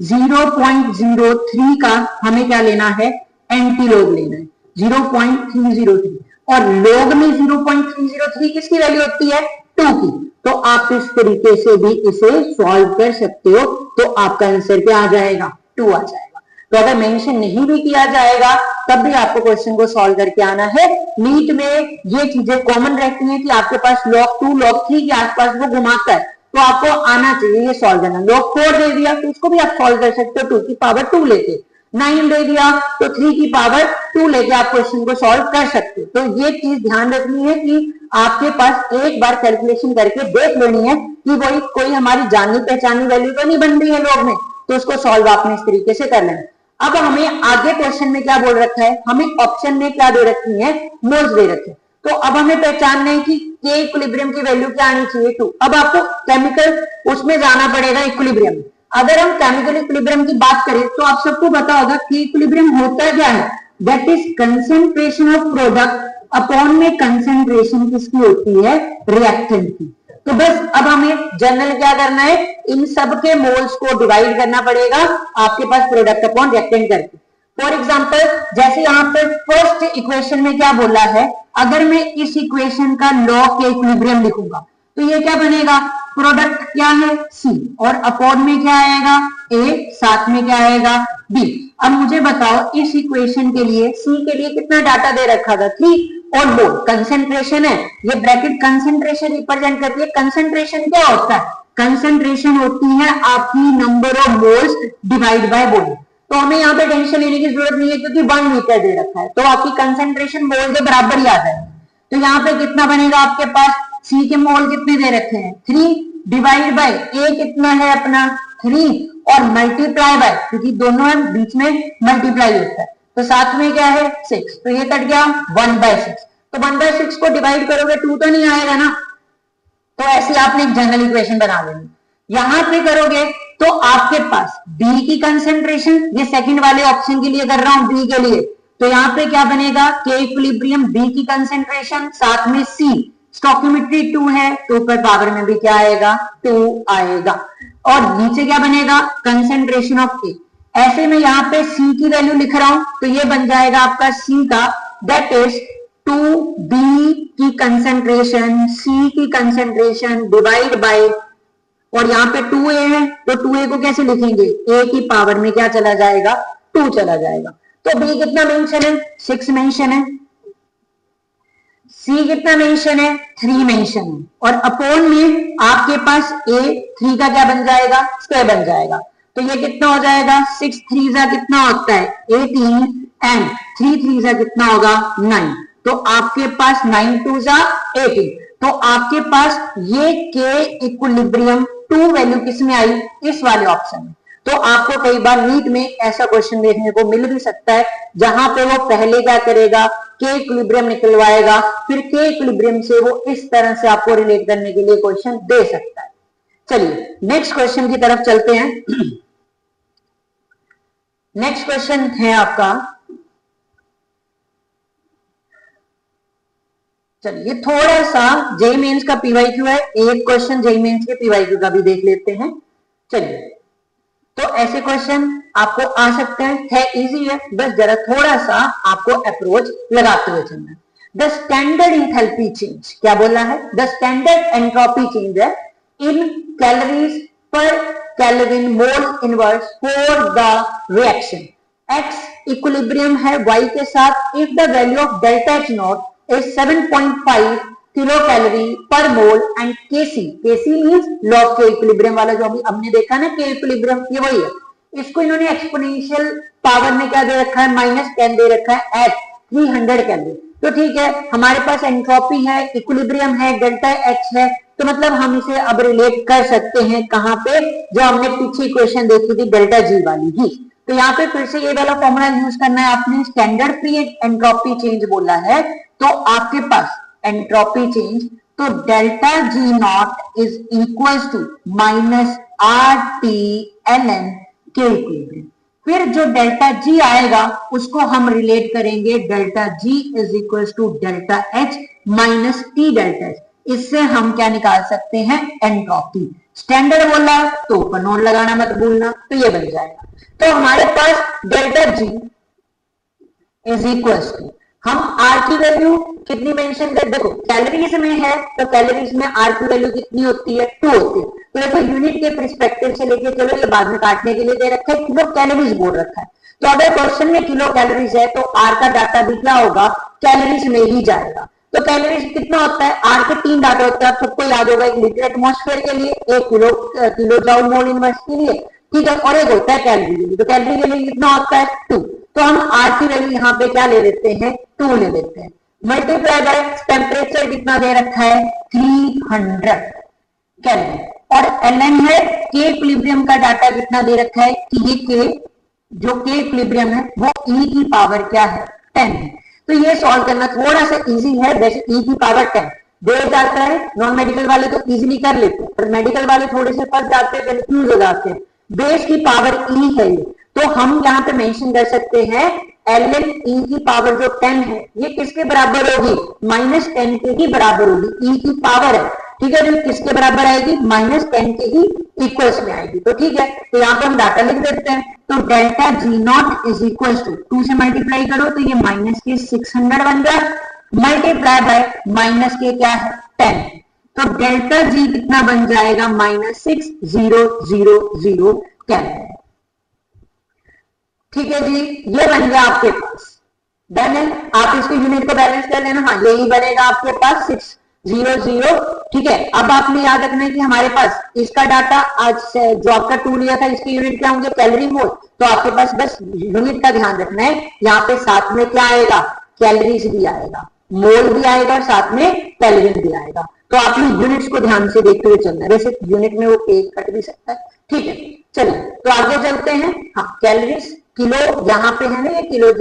Speaker 1: 0.03 का हमें क्या लेना है एंटी लॉग लेना है 0.303, और लॉग में 0.303 किसकी वैल्यू होती है 2 की, तो आप इस तरीके से भी इसे सॉल्व कर सकते हो, तो आपका आंसर क्या आ जाएगा 2 आ जाएगा। तो अगर मेंशन नहीं भी किया जाएगा तब भी आपको क्वेश्चन को सॉल्व करके आना है। नीट में ये चीजें कॉमन रहती हैं कि आपके पास log 2 log 3 के आसपास वो घुमाता है, तो आपको आना चाहिए ये सॉल्व करना। log 4 दे दिया तो उसको भी आप सॉल्व कर सकते हो 2 की पावर 2 लेके, 9 दे दिया तो 3 की पावर 2 लेके आप क्वेश्चन को सॉल्व कर सकते हो। तो ये चीज ध्यान रखनी है कि आपके पास एक बार कैलकुलेशन करके देख लेनी है कि वही कोई हमारी जानी पहचानी वैल्यू तो नहीं बन रही है लॉग में, तो उसको सॉल्व आपने इस तरीके से कर लेना। अब हमें आगे क्वेश्चन में क्या बोल रखा है, हमें ऑप्शन में क्या दे रखी है मोल्स दे रखे, तो अब हमें पहचानना है कि के इक्विलिब्रियम की वैल्यू क्या आनी चाहिए 2। अब आपको केमिकल उसमें जाना पड़ेगा इक्विलिब्रियम में। अगर हम केमिकल इक्विलिब्रियम की बात करें तो आप सबको पता होगा कि इक्विलिब्रियम होता क्या है, that is concentration of product upon में कंसेंट्रेशन किसकी होती है रिएक्टेंट की। तो बस अब हमें जनरल क्या करना है, इन सब के मोल्स को डिवाइड करना पड़ेगा आपके पास प्रोडक्ट अपॉन रिएक्टेंट करके। फॉर एग्जांपल जैसे यहाँ पे फर्स्ट इक्वेशन में क्या बोला है, अगर मैं इस इक्वेशन का लॉग के इक्विलिब्रियम लिखूंगा तो ये क्या बनेगा, प्रोडक्ट क्या है C और अपॉन में क्या आएगा A, साथ में क्या आएगा B। अब मुझे बताओ इस इक्वेशन के लिए C के लिए कितना डाटा दे रखा था 3 और मोल, कंसेंट्रेशन है, ये ब्रैकेट कंसेंट्रेशन रिप्रेजेंट करती है। कंसेंट्रेशन क्या होता है, कंसेंट्रेशन होती है आपकी number of moles divide by volume, तो हमें यहाँ पे टेंशन लेने की जरूरत नहीं है क्योंकि 1 लीटर दे रखा है, तो आपकी कंसेंट्रेशन मोल के बराबर ही आ जाएगी। तो यहाँ पे कितना बनेगा आपके पास, C के मोल कितने दे रखे हैं 3 डिवाइड बाय A कितना है अपना 3 और मल्टीप्लाई बाय, क्योंकि दोनों है बीच में मल्टीप्लाई होता है, तो साथ में क्या है 6, तो ये कट गया 1/6, तो 1/6 को डिवाइड करोगे 2 तो नहीं आएगा ना, तो ऐसे आपने एक जनरल इक्वेशन बना लेनी। यहां पे करोगे तो आपके पास B की कंसेंट्रेशन, ये सेकंड वाले ऑप्शन के लिए कर रहा हूं B के लिए, तो यहाँ पे क्या बनेगा के इक्विलिब्रियम B की कंसेंट्रेशन साथ में C, स्टोकियोमेट्री 2 है तो ऊपर पावर में भी क्या आएगा 2 आएगा, और नीचे क्या बनेगा कंसेंट्रेशन ऑफ A, ऐसे में यहाँ पे C की वैल्यू लिख रहा हूं, तो ये बन जाएगा आपका C का, दैट इज 2B की कंसेंट्रेशन, C की कंसेंट्रेशन डिवाइड बाय, और यहाँ पे 2A है तो 2A को कैसे लिखेंगे, A की पावर में क्या चला जाएगा, 2 चला जाएगा। तो B कितना मेंशन है, 6 मेंशन है, C कितना मेंशन है, 3 मेंशन है, और अपोन में आपके पास A 3 का क्या बन जाएगा, स्क्वायर बन जाएगा। तो ये कितना हो जाएगा, 6 3 जा कितना होता है 18 एंड 3 3 जा कितना होगा 9, तो आपके पास 9 2 जा 18, तो आपके पास ये के इक्विलिब्रियम 2 वैल्यू किसमें आई, इस वाले ऑप्शन में। तो आपको कई बार नीट में ऐसा क्वेश्चन देखने को मिल भी सकता है जहां पे वो पहले क्या करेगा, के इक्विलिब्रियम निकलवाएगा, फिर के इक्विलिब्रियम से वो इस तरह से आपको रिलेट करने के लिए क्वेश्चन दे सकता है। चलिए नेक्स्ट क्वेश्चन की तरफ चलते हैं। नेक्स्ट क्वेश्चन है आपका, चलिए थोड़ा सा जेई मेंस का पीवाईक्यू है, एक क्वेश्चन जेई मेंस के पीवाईक्यू का भी देख लेते हैं। चलिए तो ऐसे क्वेश्चन आपको आ सकते हैं, है इजी है, बस जरा थोड़ा सा आपको अप्रोच लगाते हुए चलना है। द स्टैंडर्ड इंथैल्पी चेंज क्या बोला है, द स्टैंडर्ड एंट्रोपी चेंज है in calories per kelvin mole inverse for the reaction X equilibrium है y के साथ, if the value of delta H not is 7.5 kilo calorie per mole and Kc, Kc means log के equilibrium वाला जो अभी हमने देखा ना के इक्विलिब्रियम, ये वही है। इसको इन्होंने एक्सपोनेंशियल पावर में क्या दे रखा है, -10 दे रखा है एट 300 कैलोरी। तो ठीक है, हमारे पास एंट्रोपी है, इक्विलिब्रियम है, डेल्टा एच है, तो मतलब हम इसे अब रिलेट कर सकते हैं कहां पे, जो हमने पीछे इक्वेशन देखी थी डेल्टा जी वाली ही। तो यहाँ पे फिर से ये वाला फॉर्मूला यूज करना है आपने, स्टैंडर्ड फ्री एंट्रोपी चेंज बोला है, तो आपके पास एंट्रोपी चेंज, तो delta G naught is equal to minus R T L N K equilibrium. फिर जो डेल्टा जी आएगा उसको हम रिलेट करेंगे delta G is equal to delta H minus T delta H. इससे हम क्या निकाल सकते हैं, एंट्रोपी। स्टैंडर्ड बोला तो ऊपर नोट लगाना मत भूलना, तो ये बन जाएगा। तो हमारे पास delta G is equal to, हम आर की वैल्यू कितनी मेंशन कर, देखो कैलोरीज में है तो कैलोरीज में आर की वैल्यू कितनी होती है, 2 होती है। तो देखो यूनिट के पर्सपेक्टिव से लेके चलो, ये बाद में काटने के लिए दे रखा है, किलो कैलोरीज बोल रखा है। तो अगर क्वेश्चन में किलो कैलोरीज है तो आर का डाटा भी क्या होगा, कैलोरीज में ही जाएगा। तो कैलोरीज कितना होता है, आर के 3 डाटा होता है, सबको याद होगा, एक लीटर एटमॉस्फेयर के लिए, एक किलो जूल मोल इनवर्स के लिए, ठीक है, और एक होता है कैलोरी के लिए। तो कैलोरी के लिए कितना होता है 2, तो हम आर की वैल्यू यहाँ पे क्या ले लेते हैं, 2 ले लेते हैं, मल्टीप्लाई बाय टेम्परेचर कितना दे रखा है 300 केल्विन, और एलएन है के इक्विलिब्रियम का डाटा कितना दे रखा है कि ये के, जो के इक्विलिब्रियम है वो ई की पावर क्या है 10 है। तो ये सॉल्व करना थोड़ा सा इजी है, वैसे ई की पावर 10 दे जाता है, नॉन मेडिकल वाले तो इजीली कर लेते हैं, पर मेडिकल वाले थोड़े से फंस जाते हैं, कंफ्यूज हो जाते हैं। बेस की पावर ई है ये, तो हम यहाँ पे मेंशन कर सकते हैं एल एन ई की पावर जो 10 है ये किसके बराबर होगी, -10 के ही बराबर होगी, ई की पावर है, ठीक है, जो किसके बराबर आएगी, -10 के ही इक्वल्स में आएगी। तो ठीक है, तो यहाँ पे हम डाटा लिख देते हैं, तो delta G naught is equal to 2 से मल्टीप्लाई करो तो ये माइनस के 600 बन गया, मल्टीप्लाई बाय माइनस के क्या है 10, तो डेल्टा जी कितना बन जाएगा -6000 केल्विन। ठीक है जी, ये बन गया आपके पास, डन है। आप इसको यूनिट को बैलेंस कर लेना, हाँ यही बनेगा आपके पास 600, ठीक है। अब आपने याद रखना है कि हमारे पास इसका डाटा आज जो आपका 2 लिया था इसके यूनिट क्या होंगे, कैलोरी मोल, तो आपके पास बस यूनिट का ध्यान रखना है, यहाँ पे साथ में क्या आएगा, कैलोरीज भी आएगा, मोल भी आएगा और साथ में केल्विन भी आएगा। तो आपने यूनिट्स को ध्यान से देखते हुए चलना है, वैसे यूनिट में वो एक कट भी सकता है, ठीक है। चलिए तो आगे चलते हैं, हाँ कैलोरीज किलो यहाँ पे है ना, ये किलो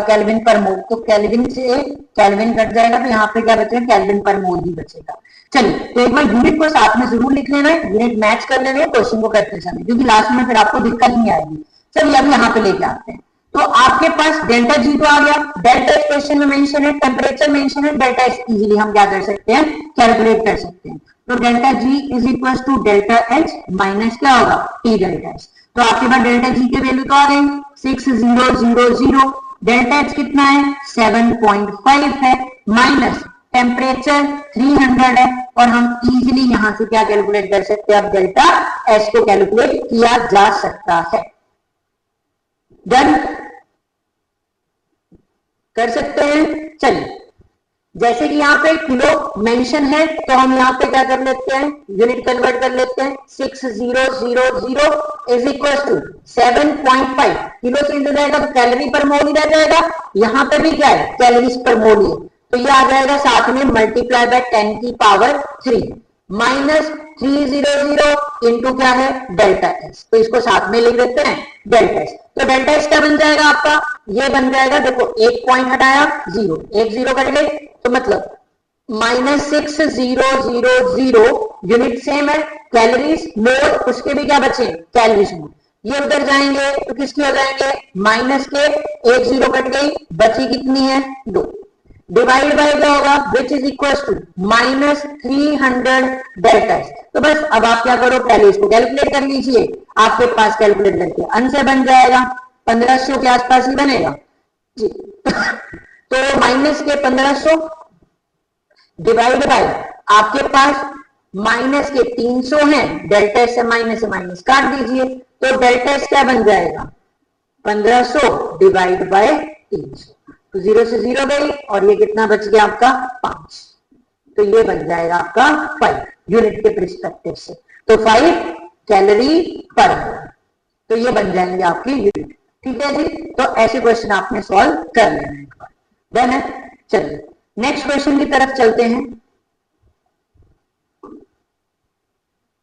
Speaker 1: केल्विन पर मोल, तो केल्विन से केल्विन कट जाएगा तो यहाँ पे क्या बचेगा, केल्विन पर मोल ही बचेगा। चलिए तो एक बार यूनिट को साथ में जरूर लिख लेना है, यूनिट मैच कर लेना है क्वेश्चन को करते समय, क्योंकि लास्ट में फिर आपको दिक्कत नहीं आएगी। चलिए अब यहाँ पे लेके आते हैं, तो आपके पास डेल्टा जी तो आ गया, डेल्टा एच क्वेश्चन में मेंशन है, टेम्परेचर मेंशन है, डेल्टा एच इजीली हम क्या कर सकते हैं, कैलकुलेट कर सकते हैं। तो delta G is equal to delta H minus क्या होगा टी डेल्टा एच। तो आपके पास डेल्टा जी की वैल्यू तो आ गई 6000, डेल्टा एच कितना है 7.5 है, माइनस टेम्परेचर 300 है, और हम इजीली यहां से क्या कैलकुलेट कर सकते हैं, अब डेल्टा एच को कैलकुलेट किया जा सकता है। डन कर सकते हैं। चलिए, जैसे कि यहाँ पे किलो मेंशन है तो हम यहाँ पे क्या कर लेते हैं, यूनिट कन्वर्ट कर लेते हैं। 6000 is equal to 7.5 kilo change हो जाएगा तो कैलोरी पर मोल ही रह जाएगा, यहाँ पे भी क्या है कैलोरीज पर मोल ही, तो ये आ जाएगा साथ में मल्टीप्लाई बाय 10 की पावर 3 माइनस 300 इंटू क्या है डेल्टा एस, तो इसको साथ में लिख देते हैं डेल्टा एस। तो डेल्टा एस क्या बन जाएगा आपका, ये बन जाएगा, देखो एक पॉइंट हटाया जीरो, एक जीरो कट गए, तो मतलब -6000 यूनिट सेम है, कैलोरीज मोल उसके भी क्या बचे कैलोरीज मोल, ये उधर जाएंगे तो किसके हो जाएंगे माइनस के, एक जीरो कट गई, बची कितनी है 2, डिवाइड बाय क्या होगा which is equal to -300 delta S. तो बस अब आप क्या करो, पहले इसको कैलकुलेट कर लीजिए, आपके पास कैलकुलेट करके आंसर बन जाएगा 1500 के आसपास ही बनेगा जी। तो माइनस के 1500 डिवाइड बाय आपके पास माइनस के 300 है, डेल्टा एस से माइनस काट दीजिए, तो डेल्टा एस क्या बन जाएगा 1500 डिवाइड बाय 300, तो 0 से 0 गई और ये कितना बच गया आपका 5, तो ये बन जाएगा आपका 5 यूनिट के परिस्पेक्टिव से, तो 5 कैलोरी पर, तो ये बन जाएंगे आपकी यूनिट। ठीक है जी, तो ऐसे क्वेश्चन आपने सॉल्व कर लेना है एक बार, डन है। चलिए नेक्स्ट क्वेश्चन की तरफ चलते हैं।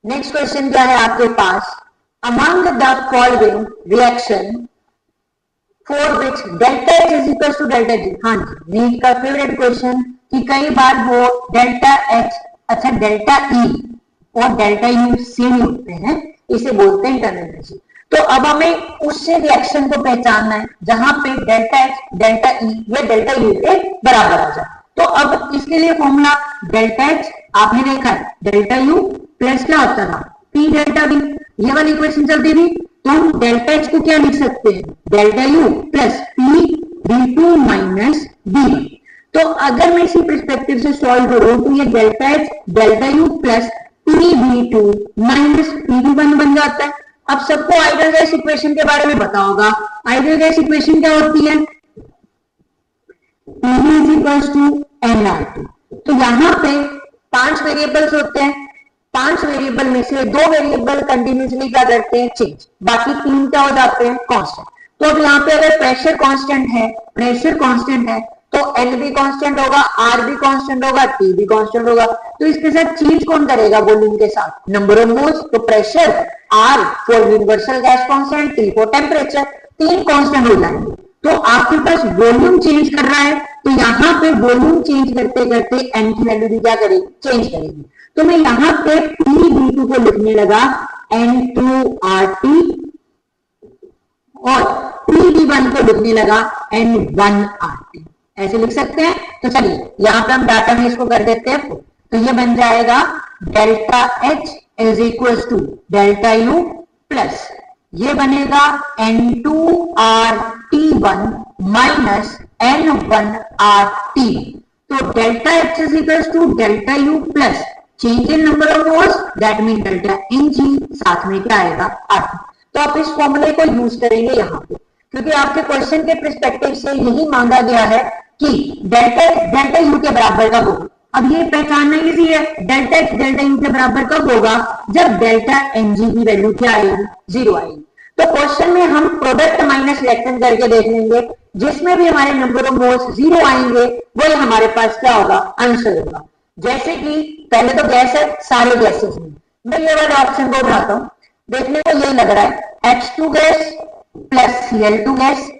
Speaker 1: नेक्स्ट क्वेश्चन क्या है आपके पास, among the following reaction for which delta H is equal to delta G. हाँ जी, नीट का फेवरेट क्वेश्चन कि कई बार वो डेल्टा एच, अच्छा डेल्टा ई और डेल्टा यू सेम होते हैं, इसे बोलते हैं इंटरनल एनर्जी। तो अब हमें उससे रिएक्शन को पहचानना है जहां पे डेल्टा एच डेल्टा ई या डेल्टा यू के बराबर आ जाए। तो अब इसके लिए फॉर्मूला डेल्टा एच आपने देखा है, डेल्टा यू प्लस क्या होता था पी डेल्टा बी, ये वाली इक्वेशन चलती थी, तो हम डेल्टा एच को क्या लिख सकते हैं delta U plus P D two minus D one. तो अगर मैं इसी परस्पेक्टिव से सॉल्व करूं तो ये delta H delta U plus P D two minus P D one बन जाता है। अब सबको आइडियल गैस इक्वेशन के बारे में पता होगा, आइडियल गैस इक्वेशन क्या होती है, PV is equals to nRT। तो यहाँ पे 5 वेरिएबल्स होते हैं, 5 वेरिएबल में से 2 वेरिएबल कंटिन्यूसली क्या करते हैं चेंज, बाकी 3 क्या हो जाते हैं कांस्टेंट। तो अब यहाँ पे अगर प्रेशर कांस्टेंट है, प्रेशर कांस्टेंट है तो N भी कांस्टेंट होगा, R भी कांस्टेंट होगा, T भी कांस्टेंट होगा, तो इसके साथ चेंज कौन करेगा वॉल्यूम के साथ, नंबर ऑफ मोल्स। तो pressure R for universal gas constant, T for temperature, 3 constant हो जाएंगे। तो आपके पास वॉल्यूम चेंज कर रहा है, तो यहाँ पे वॉल्यूम चेंज करते करते एन की वैल्यू भी क्या करेगी चेंज करेगी। तो मैं यहाँ पे P/B2 को लिखने लगा N2RT और P/B1 को लिखने लगा N1RT, ऐसे लिख सकते हैं। तो चलिए यहाँ पे हम डाटा में इसको कर देते हैं, तो ये बन जाएगा delta H is equal to delta U plus ये बनेगा N2RT1 माइनस N1RT। तो delta H is equal to delta U plus change in number of moles that mean delta Ng, साथ में क्या आएगा RT। तो आप इस फॉर्मूले को यूज करेंगे यहाँ पे, क्योंकि आपके क्वेश्चन के पर्सपेक्टिव से यही मांगा गया है कि डेल्टा U के बराबर कब होगा। अब ये पहचानना इजी है, डेल्टा H डेल्टा U के बराबर कब होगा, जब डेल्टा Ng की वैल्यू क्या आएगी 0 आएगी। तो क्वेश्चन में हम प्रोडक्ट माइनस रिएक्टेंट करके देख लेंगे, जिसमें भी हमारे नंबर ऑफ मोल्स 0 आएंगे वही हमारे पास क्या होगा आंसर होगा। जैसे कि पहले तो गैस है, सारे गैसेस में मैं ये वाले ऑप्शन को उठाता हूं, देखने को यही लग रहा है H2 gas plus Cl2 gas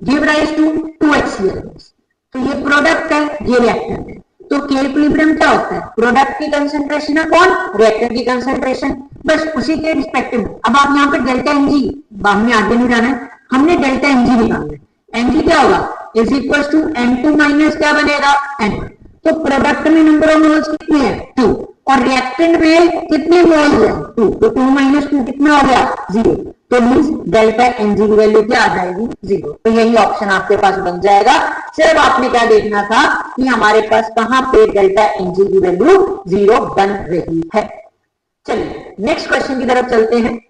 Speaker 1: give rise to 2HCl gas. तो ये प्रोडक्ट है, ये रिएक्टेंट है। तो के इक्विलिब्रियम क्या होता है, प्रोडक्ट की कंसंट्रेशन है कौन, रिएक्टेंट की कंसंट्रेशन, बस उसी के रिस्पेक्टिव। अब आप यहाँ पे डेल्टा Ng, हमने आगे नहीं जाना है, हमने डेल्टा Ng निकालना है। Ng क्या होगा is equal to N2 minus क्या बनेगा N। तो प्रोडक्ट में नंबर ऑफ मोल्स कितने हैं 2, और रिएक्टेंट में कितने मोल्स है 2, तो 2 माइनस 2 कितना हो गया 0, तो मीन्स डेल्टा एनजी की वैल्यू क्या आ जाएगी 0। तो यही ऑप्शन आपके पास बन जाएगा। सिर्फ आपने क्या देखना था कि हमारे पास कहां पे डेल्टा एनजी की वैल्यू 0 बन रही है। चलिए नेक्स्ट क्वेश्चन की तरफ चलते हैं।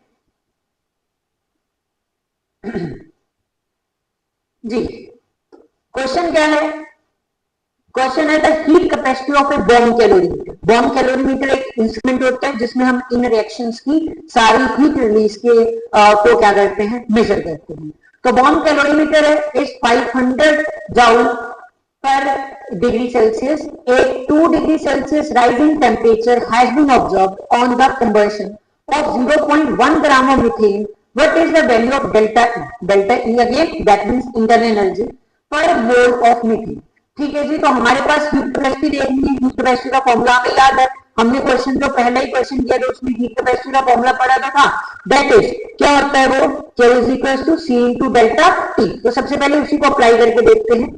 Speaker 1: जी क्वेश्चन क्या है, क्वेश्चन है the heat capacity of A bomb calorimeter. Bomb calorimeter एक इंस्ट्रूमेंट होता है जिसमें हम इन रिएक्शंस की सारी हीट रिलीज के को क्या करते हैं मेजर करते हैं। तो बॉम्ब कैलोरीमीटर है इस 500 joule per degree Celsius. A 2 degree Celsius rise in temperature has been observed on the combustion of 0.1 gram of methane. What is the value of delta E? Delta E again that means internal energy per mole of methane. ठीक है जी, तो हमारे पास heat capacity देखनी है। Heat capacity का formula हमें याद है, हमने क्वेश्चन जो पहला ही क्वेश्चन किया था उसमें हीट कैपेसिटी का फॉर्मूला पढ़ा था, दैट इज क्या होता है वो Q is equal to C into delta T। तो सबसे पहले उसी को अप्लाई करके देखते हैं।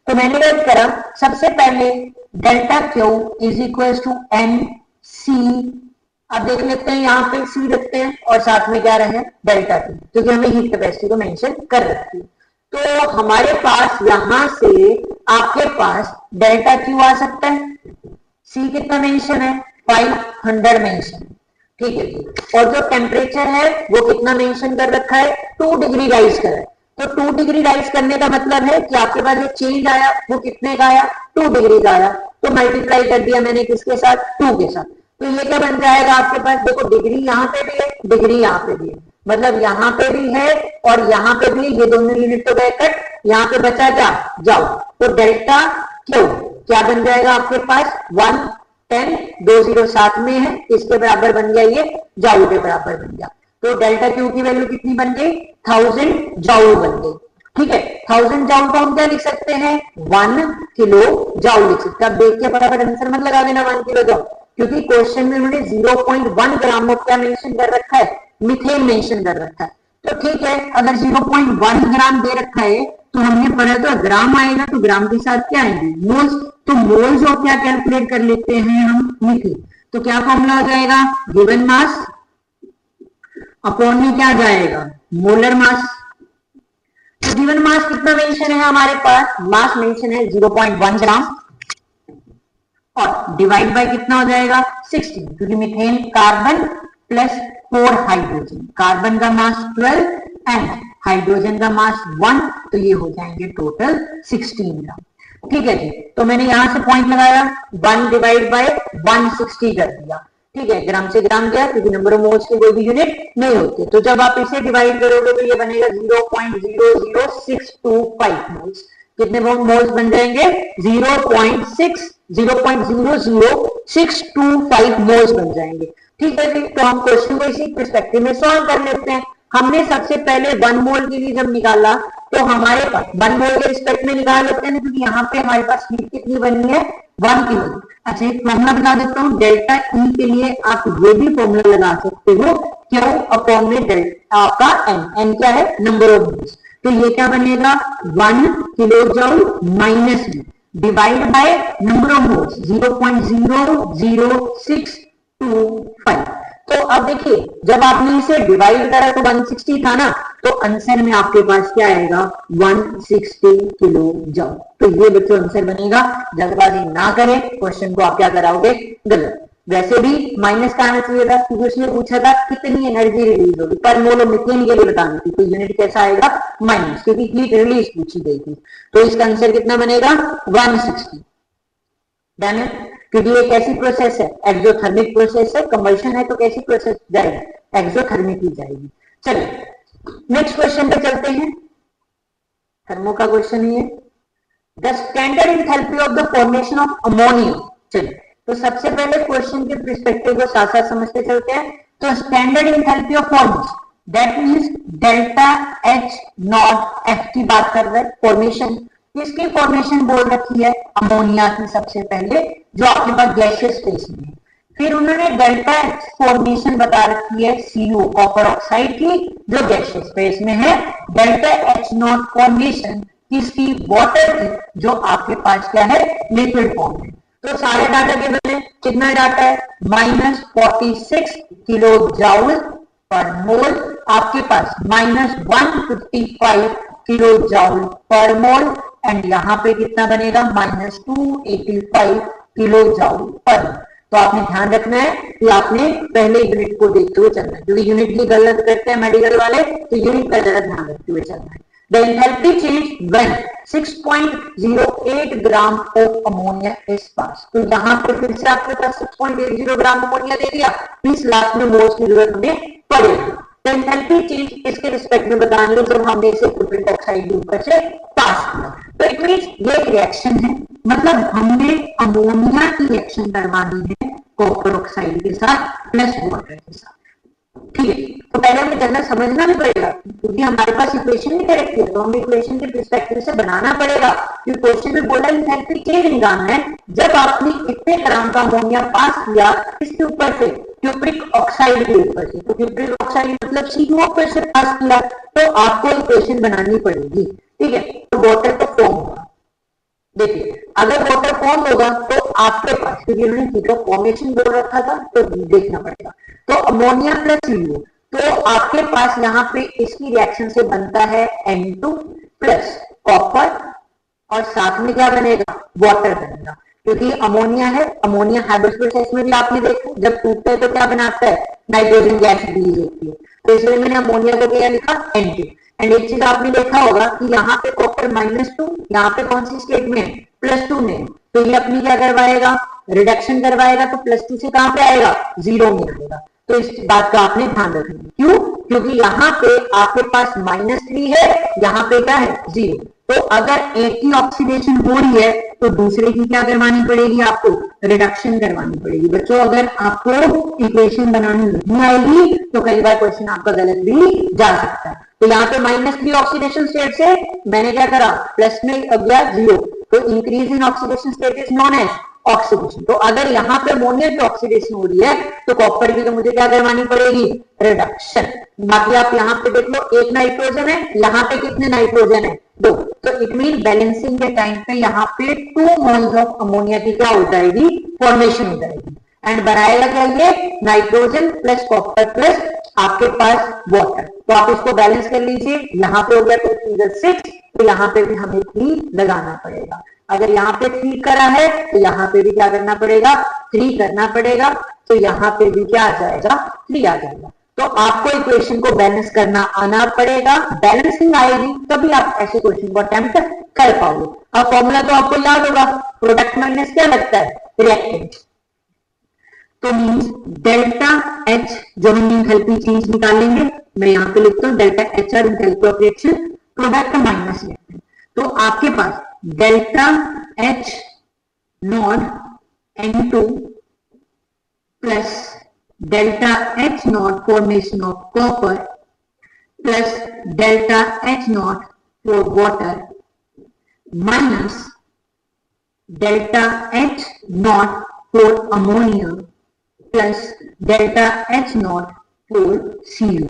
Speaker 1: तो मैंने क्या करा, सबसे पहले delta Q is equal to N C, अब देख लेते हैं यहाँ पे C रखते हैं और साथ में क्या रहे डेल्टा T, क्योंकि हमें हीट कैपेसिटी को मेंशन कर रखी है। तो हमारे पास यहां से आपके पास डेल्टा Q आ सकता है, C कितना मेंशन है 500 मेंशन, ठीक है जी, और जो टेम्परेचर है वो कितना मेंशन कर रखा है 2 डिग्री राइज कर रहा है। तो 2 डिग्री राइज करने का मतलब है कि आपके पास जो चेंज आया वो कितने का आया 2 डिग्री का आया, तो मल्टीप्लाई कर दिया मैंने किसके साथ 2 के साथ। तो ये क्या बन जाएगा आपके पास, देखो डिग्री यहाँ पे भी है डिग्री यहाँ पे भी है, मतलब यहाँ पे भी है और यहाँ पे भी, ये दोनों यूनिट तो गए कट, यहाँ पे बचा क्या जाओ, तो डेल्टा Q क्या बन जाएगा आपके पास 110, 2 0 साथ में है, इसके बराबर बन गया ये जाउल के बराबर बन गया। तो डेल्टा Q की वैल्यू कितनी बन गई 1000 जाउल बन गई, ठीक है। 1000 जाउल को हम क्या लिख सकते हैं 1 किलो जाउल लिख सकते हैं। अब देख के फटाफट आंसर मत लगा देना 1 किलो जाउल, क्योंकि क्वेश्चन में उन्होंने 0.1 ग्राम ऑफ क्या मेंशन कर रखा है मिथेन मेंशन कर रखा है। तो ठीक है, अगर 0.1 ग्राम दे रखा है तो हमने पढ़ा तो ग्राम आएगा, तो ग्राम के साथ क्या आएंगे मोल्स, तो मोल्स और क्या कैलकुलेट कर लेते हैं हम मिथेन। तो क्या फॉर्मूला हो जाएगा गिवन मास अपॉन में क्या जाएगा मोलर मास। तो गिवन मास कितना मेंशन है हमारे पास, मास मेंशन है 0.1 ग्राम और डिवाइड बाय कितना हो जाएगा 16, क्योंकि methane carbon plus 4 hydrogen, carbon का मास 12 एंड हाइड्रोजन का मास 1, तो ये हो जाएंगे टोटल 16 ग्राम। ठीक है जी, तो मैंने यहां से पॉइंट लगाया 1 डिवाइड बाय 160 कर दिया, ठीक है, ग्राम से ग्राम गया क्योंकि नंबर ऑफ मोल्स के कोई भी यूनिट नहीं होते। तो जब आप इसे डिवाइड करोगे तो ये बनेगा 0.00625 मोल्स। कितने मोल्स बन जाएंगे 0.00625 मोल्स बन जाएंगे। ठीक है जी, तो हम क्वेश्चन को इसी पर्सपेक्टिव में सॉल्व कर लेते हैं। हमने सबसे पहले 1 मोल के लिए जब निकाला तो हमारे पास 1 मोल के रिस्पेक्ट में निकाल लेते हैं, क्योंकि यहाँ पे हमारे पास हीट कितनी बनी है 1 किलो। अच्छा एक फॉर्मूला बता देता हूँ, डेल्टा ई के लिए आप ये भी फॉर्मूला लगा सकते हो, क्यों अपॉन में डेल्टा आपका एन क्या है नंबर ऑफ मोल्स। तो ये क्या बनेगा 1 किलो जूल माइनस में divide by number of moles 0.00625। तो अब देखिए जब आपने इसे डिवाइड करा तो 160 था ना, तो आंसर में आपके पास क्या आएगा 160 किलो जूल। तो ये बच्चों आंसर बनेगा, जल्दबाजी ना करें, क्वेश्चन को आप क्या कराओगे गलत। वैसे भी माइनस का आना चाहिए था क्योंकि उसने पूछा था कितनी एनर्जी रिलीज होगी पर मोल ऑफ मीथेन के लिए बतानी थी, तो यूनिट कैसा आएगा माइनस, क्योंकि हीट रिलीज पूछी गई थी। तो इसका आंसर कितना बनेगा 160 डन है, क्योंकि ये कैसी प्रोसेस है एक्सोथर्मिक प्रोसेस है, कंबशन है तो कैसी प्रोसेस जाएगी एक्सोथर्मिक ही जाएगी। चलिए नेक्स्ट क्वेश्चन पे चलते हैं, थर्मो का क्वेश्चन ही है, the standard enthalpy of the formation of ammonia. चलिए तो सबसे पहले क्वेश्चन के पर्सपेक्टिव को साथ साथ समझते चलते हैं। तो standard enthalpy of formation that means delta H not F की बात कर रहे हैं, फॉर्मेशन इसकी फॉर्मेशन बोल रखी है अमोनिया की सबसे पहले जो आपके पास गैसियस फेस में है। फिर उन्होंने डेल्टा एच फॉर्मेशन बता रखी है CO कॉपर ऑक्साइड की जो गैसियस फेस में है। डेल्टा एच नॉट फॉर्मेशन किसकी वाटर की जो आपके पास क्या है लिक्विड फॉर्म है। तो सारे डाटा गिवन है, कितना डाटा है, -46 किलो जाउल पर मोल, आपके पास -155 kilo joule per mole, and यहाँ पे कितना बनेगा, -285 किलो जाउल पर मोल। तो आपने ध्यान रखना है कि आपने पहले यूनिट को देखते हुए चलना है, क्योंकि यूनिट की गलत करते हैं मेडिकल वाले, तो यूनिट का जरा ध्यान रखते हुए चलना है। The enthalpy change when 6.08 gram of ammonia is passed। तो यहाँ पे फिर से आपके पास 6.80 ग्राम अमोनिया दे दिया, 20 लाख में मोल्स की जरूरत हमें पड़ेगी। तो एंथैल्पी चेंज इसके रिस्पेक्ट में बताने जब हमने इसे प्रोपेन ऑक्साइड के ऊपर से पास किया, तो इट मींस ये रिएक्शन है, मतलब हमने अमोनिया की रिएक्शन करवानी है कॉपर ऑक्साइड के साथ प्लस वाटर के साथ। ठीक है, तो पहले हमें जनरल समझना भी पड़ेगा, क्योंकि हमारे पास इक्वेशन नहीं करेक्ट है, तो हमें इक्वेशन के पर्सपेक्टिव से बनाना पड़ेगा। क्योंकि क्वेश्चन में बोला एंथैल्पी चेंज निकालना है जब आपने इतने ग्राम का अमोनिया पास किया इसके ऊपर से क्यूप्रिक ऑक्साइड के ऊपर से, तो क्यूप्रिक ऑक्साइड मतलब CO पर से पास किया, तो आपको इक्वेशन बनानी पड़ेगी। ठीक है, तो वाटर का फॉर्म होगा, देखिए अगर वाटर फॉर्म होगा तो आपके पास, क्योंकि उन्होंने हीट ऑफ फॉर्मेशन बोल रखा था तो देखना पड़ेगा, तो अमोनिया प्लस CO, तो आपके पास यहाँ पे इसकी रिएक्शन से बनता है N2 प्लस कॉपर, और साथ में क्या बनेगा, वाटर बनेगा, क्योंकि अमोनिया है, अमोनिया हाइब्रिड प्रोसेस में भी आपने देखा जब टूटता है तो क्या बनाता है, नाइट्रोजन गैस रिलीज होती है, तो इसलिए मैंने अमोनिया को क्या लिखा, N2। एंड एक चीज आपने देखा होगा कि यहाँ पे कॉपर -2, यहाँ पे कौन सी स्टेट में है, +2 में, तो ये अपनी क्या करवाएगा, रिडक्शन करवाएगा, तो +2 से कहां पे आएगा, 0 में आएगा। तो इस बात का आपने ध्यान रखना है, क्यों, क्योंकि यहाँ पे आपके पास -3 है, यहाँ पे क्या है, 0। तो अगर एक की ऑक्सीडेशन हो रही है तो दूसरे की क्या करवानी पड़ेगी, आपको रिडक्शन करवानी पड़ेगी। बच्चों अगर आपको इक्वेशन बनानी नहीं आएगी तो कई बार क्वेश्चन आपका गलत भी जा सकता है। तो यहाँ पे -3 ऑक्सीडेशन स्टेट से मैंने क्या करा, प्लस में गया 0, तो increase in oxidation state is known as oxidation. तो अगर यहाँ पे अमोनिया की ऑक्सीडेशन हो रही है तो कॉपर की तो मुझे क्या करवानी पड़ेगी, रिडक्शन। बाकी आप यहाँ पे देख लो, एक नाइट्रोजन है, यहाँ पे कितने नाइट्रोजन है, 2, तो इट मीन बैलेंसिंग के टाइम पे यहाँ पे 2 मोल्स ऑफ अमोनिया की क्या हो जाएगी, फॉर्मेशन हो जाएगी, एंड बनाएगा क्या, ये नाइट्रोजन प्लस कॉपर प्लस आपके पास वाटर। तो आप इसको बैलेंस कर लीजिए, यहाँ पे हो गया तो 3 6, तो यहाँ पे भी हमें 3 लगाना पड़ेगा। अगर यहाँ पे 3 करा है तो यहाँ पे भी क्या करना पड़ेगा, 3 करना पड़ेगा, तो यहाँ पे भी क्या आ जाएगा, 3 आ जाएगा। तो आपको इक्वेशन को बैलेंस करना आना पड़ेगा, बैलेंसिंग आएगी तभी आप ऐसे क्वेश्चन को अटेम्प्ट कर पाओगे। अब फॉर्मूला तो आपको याद होगा, प्रोडक्ट माइनस क्या लगता है, रिएक्टेंट, तो मीन्स डेल्टा H जो हम एंथैल्पी चेंज निकालेंगे, मैं यहाँ पे लिखता हूँ डेल्टा H और enthalpy of reaction product minus reactant, तो आपके पास delta H not N2 plus delta H not formation of copper plus delta H not for water minus delta H not for ammonia plus delta H not for CO।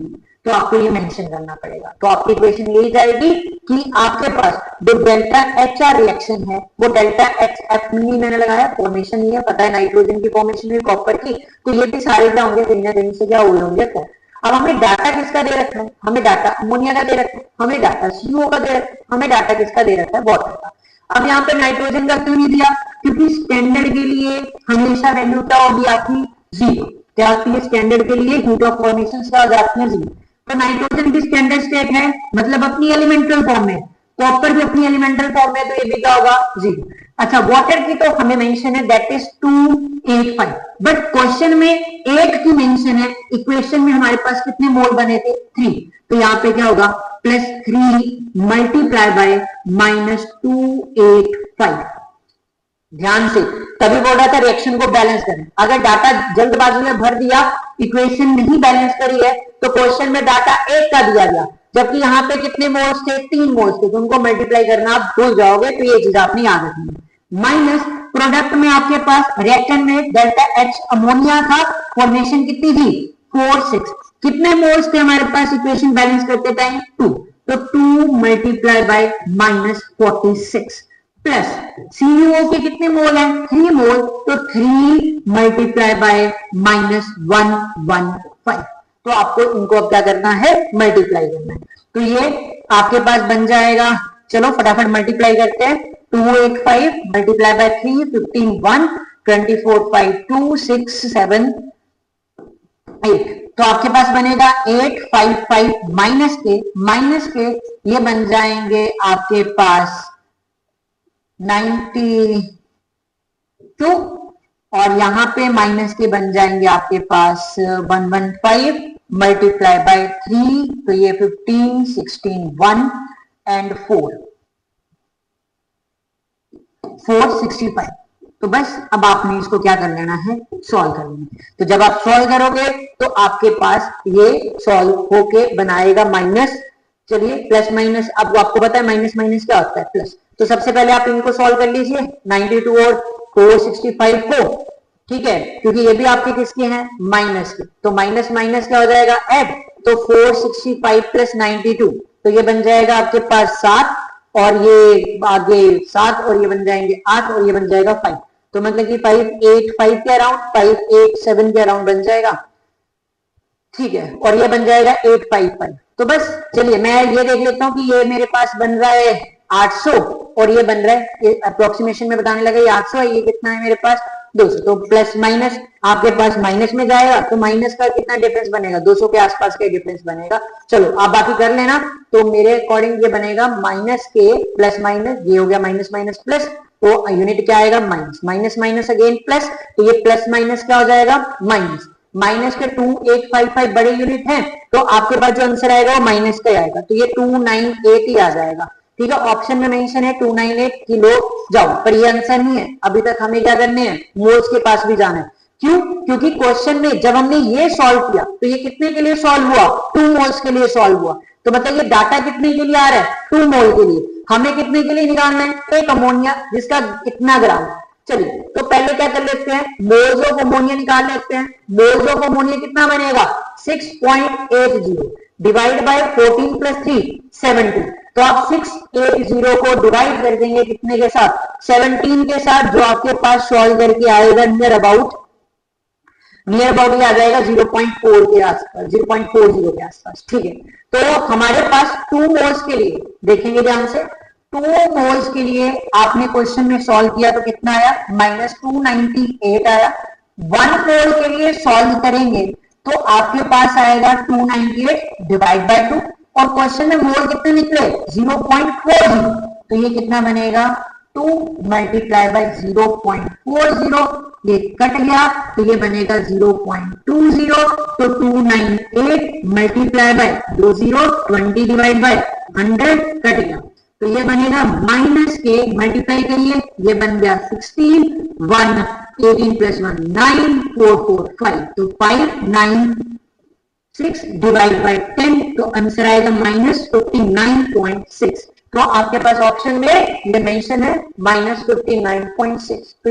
Speaker 1: तो आपको ये mention करना पड़ेगा। तो आपकी इक्वेशन यही जाएगी कि आपके पास जो डेल्टा HR रिएक्शन है वो डेल्टा HF नहीं मैंने लगाया, फॉर्मेशन ही है, पता है नाइट्रोजन की फॉर्मेशन हुई कॉपर की, तो ये भी सारे क्या होंगे, कहीं ना कहीं से क्या हुए होंगे। अब हमें डाटा किसका दे रखा है, हमें डाटा अमोनिया का दे रखा है, हमें डाटा CO का दे रखा है, हमें डाटा किसका दे रखा है, वाटर का। अब यहाँ पे नाइट्रोजन का क्यों नहीं दिया, क्योंकि स्टैंडर्ड के लिए हमेशा वैल्यू क्या होगी आपकी, 0। क्या आपके लिए स्टैंडर्ड के लिए हीट ऑफ फॉर्मेशन क्या हो जाती है, 0। तो नाइट्रोजन की स्टैंडर्ड स्टेट है, मतलब अपनी एलिमेंटल फॉर्म में, कॉपर भी अपनी एलिमेंटल फॉर्म में, तो ये भी क्या होगा, 0। अच्छा वाटर की तो हमें मेंशन है दैट इज 285, बट क्वेश्चन में 8 की मेंशन है, इक्वेशन में हमारे पास कितने मोल बने थे, 3, तो यहाँ पे क्या होगा, +3 मल्टीप्लाई बाय -285। ध्यान से, तभी बोल रहा था रिएक्शन को बैलेंस करें। अगर डाटा जल्दबाजी में भर दिया, इक्वेशन नहीं बैलेंस करी है, तो क्वेश्चन में डाटा 1 का दिया गया, जबकि यहाँ पे कितने मोल्स थे, 3 मोल्स थे, तो उनको मल्टीप्लाई करना आप भूल जाओगे, तो ये चीज आपने याद रखनी है। माइनस प्रोडक्ट में आपके पास रिएक्टेंट में डेल्टा H अमोनिया था, फॉर्मेशन कितनी थी, 4 6, कितने मोल्स थे हमारे पास इक्वेशन बैलेंस करते टाइम, 2, तो 2 मल्टीप्लाई बाय -46, प्लस CuO के कितने मोल हैं 3 मोल, तो 3 मल्टीप्लाई बाय -115। तो आपको इनको अब क्या करना है मल्टीप्लाई करना है। तो ये आपके पास बन जाएगा, चलो फटाफट मल्टीप्लाई करते हैं। 285 मल्टीप्लाई बाय 3 15 1 24 5 2 6 7 8। तो आपके पास बनेगा 855 माइनस के ये बन जाएंगे आपके पास 92 और यहां पे माइनस के बन जाएंगे आपके पास 115 मल्टीप्लाई बाय 3, तो ये 15 16 1 एंड 465। तो बस अब आपने इसको क्या कर लेना है सॉल्व कर लेना। तो जब आप सॉल्व करोगे तो आपके पास ये सॉल्व होके बनाएगा माइनस, चलिए प्लस माइनस, अब आपको पता है माइनस माइनस क्या होता है प्लस। तो सबसे पहले आप इनको सॉल्व कर लीजिए 92 और 465 को, ठीक है, क्योंकि ये भी आपके किसके हैं माइनस के। तो माइनस माइनस क्या हो जाएगा ऐड, तो 465 प्लस 92, तो ये बन जाएगा आपके पास 7 और ये आगे 7 और ये बन जाएंगे 8 और ये बन जाएगा 5। तो मतलब कि 585 के अराउंड 587 के अराउंड बन जाएगा, ठीक है, और ये बन जाएगा 855। तो बस चलिए मैं ये देख लेता हूं कि ये मेरे पास बन रहा है 800 और ये बन रहा है अप्रोक्सीमेशन में बताने लगा ये 800 है, ये कितना है मेरे पास 200। तो प्लस माइनस आपके पास माइनस में जाएगा तो माइनस का कितना डिफरेंस बनेगा 200 के आसपास का डिफरेंस बनेगा। चलो आप बाकी कर लेना। तो मेरे अकॉर्डिंग ये बनेगा माइनस के प्लस माइनस, ये हो गया माइनस माइनस प्लस, तो यूनिट क्या आएगा minus, minus minus again plus, तो ये प्लस माइनस क्या हो जाएगा माइनस, माइनस के 2855 बड़े यूनिट हैं तो आपके पास जो आंसर आएगा वो माइनस का आएगा, तो ये 298 ही आ जाएगा, ठीक है। ऑप्शन में मेंशन है 298 किलो जाओ, पर ये आंसर नहीं है। अभी तक हमें क्या करने हैं मोल्स के पास भी जाना है। क्यों, क्योंकि क्वेश्चन में जब हमने ये सॉल्व किया तो ये कितने के लिए सॉल्व हुआ 2 मोल्स के लिए सॉल्व हुआ। तो मतलब ये डाटा कितने के लिए आ रहा है 2 मोल के लिए, हमें कितने के लिए निकालना है एक अमोनिया जिसका कितना ग्राम। चलिए तो पहले क्या कर लेते हैं मोल्स ऑफ अमोनिया निकाल लेते हैं। मोल्स ऑफ अमोनिया कितना बनेगा 6.80 डिवाइड बाय 14 प्लस 3 70। तो आप 680 को डिवाइड कर देंगे कितने के साथ 17 के साथ, जो आपके पास सॉल्व करके आएगा नियर अबाउट ये आ जाएगा 0.4 के आसपास, 0.40 के आसपास, ठीक है। तो हमारे पास 2 मोल्स के लिए देखेंगे ध्यान से, 2 मोल्स के लिए आपने क्वेश्चन में सॉल्व किया तो कितना आया -298 आया। 1 मोल के लिए सॉल्व करेंगे तो आपके पास आएगा 298 डिवाइड बाय 2 और क्वेश्चन में मोल कितने निकले 0.40, तो ये कितना बनेगा 2 मल्टीप्लाई बाय 0.40, ये कट गया तो ये बनेगा 0.20, तो 298 multiply bye 20 20 divide by 100 cut गया, तो ये बनेगा माइनस के मल्टीप्लाई करिए ये बन गया 16 1 18 प्लस 1 9 4 4 5, तो 596 डिवाइड बाय 10, तो आंसर आएगा -59.6। तो आपके पास ऑप्शन में ये मेंशन है -59.6। तो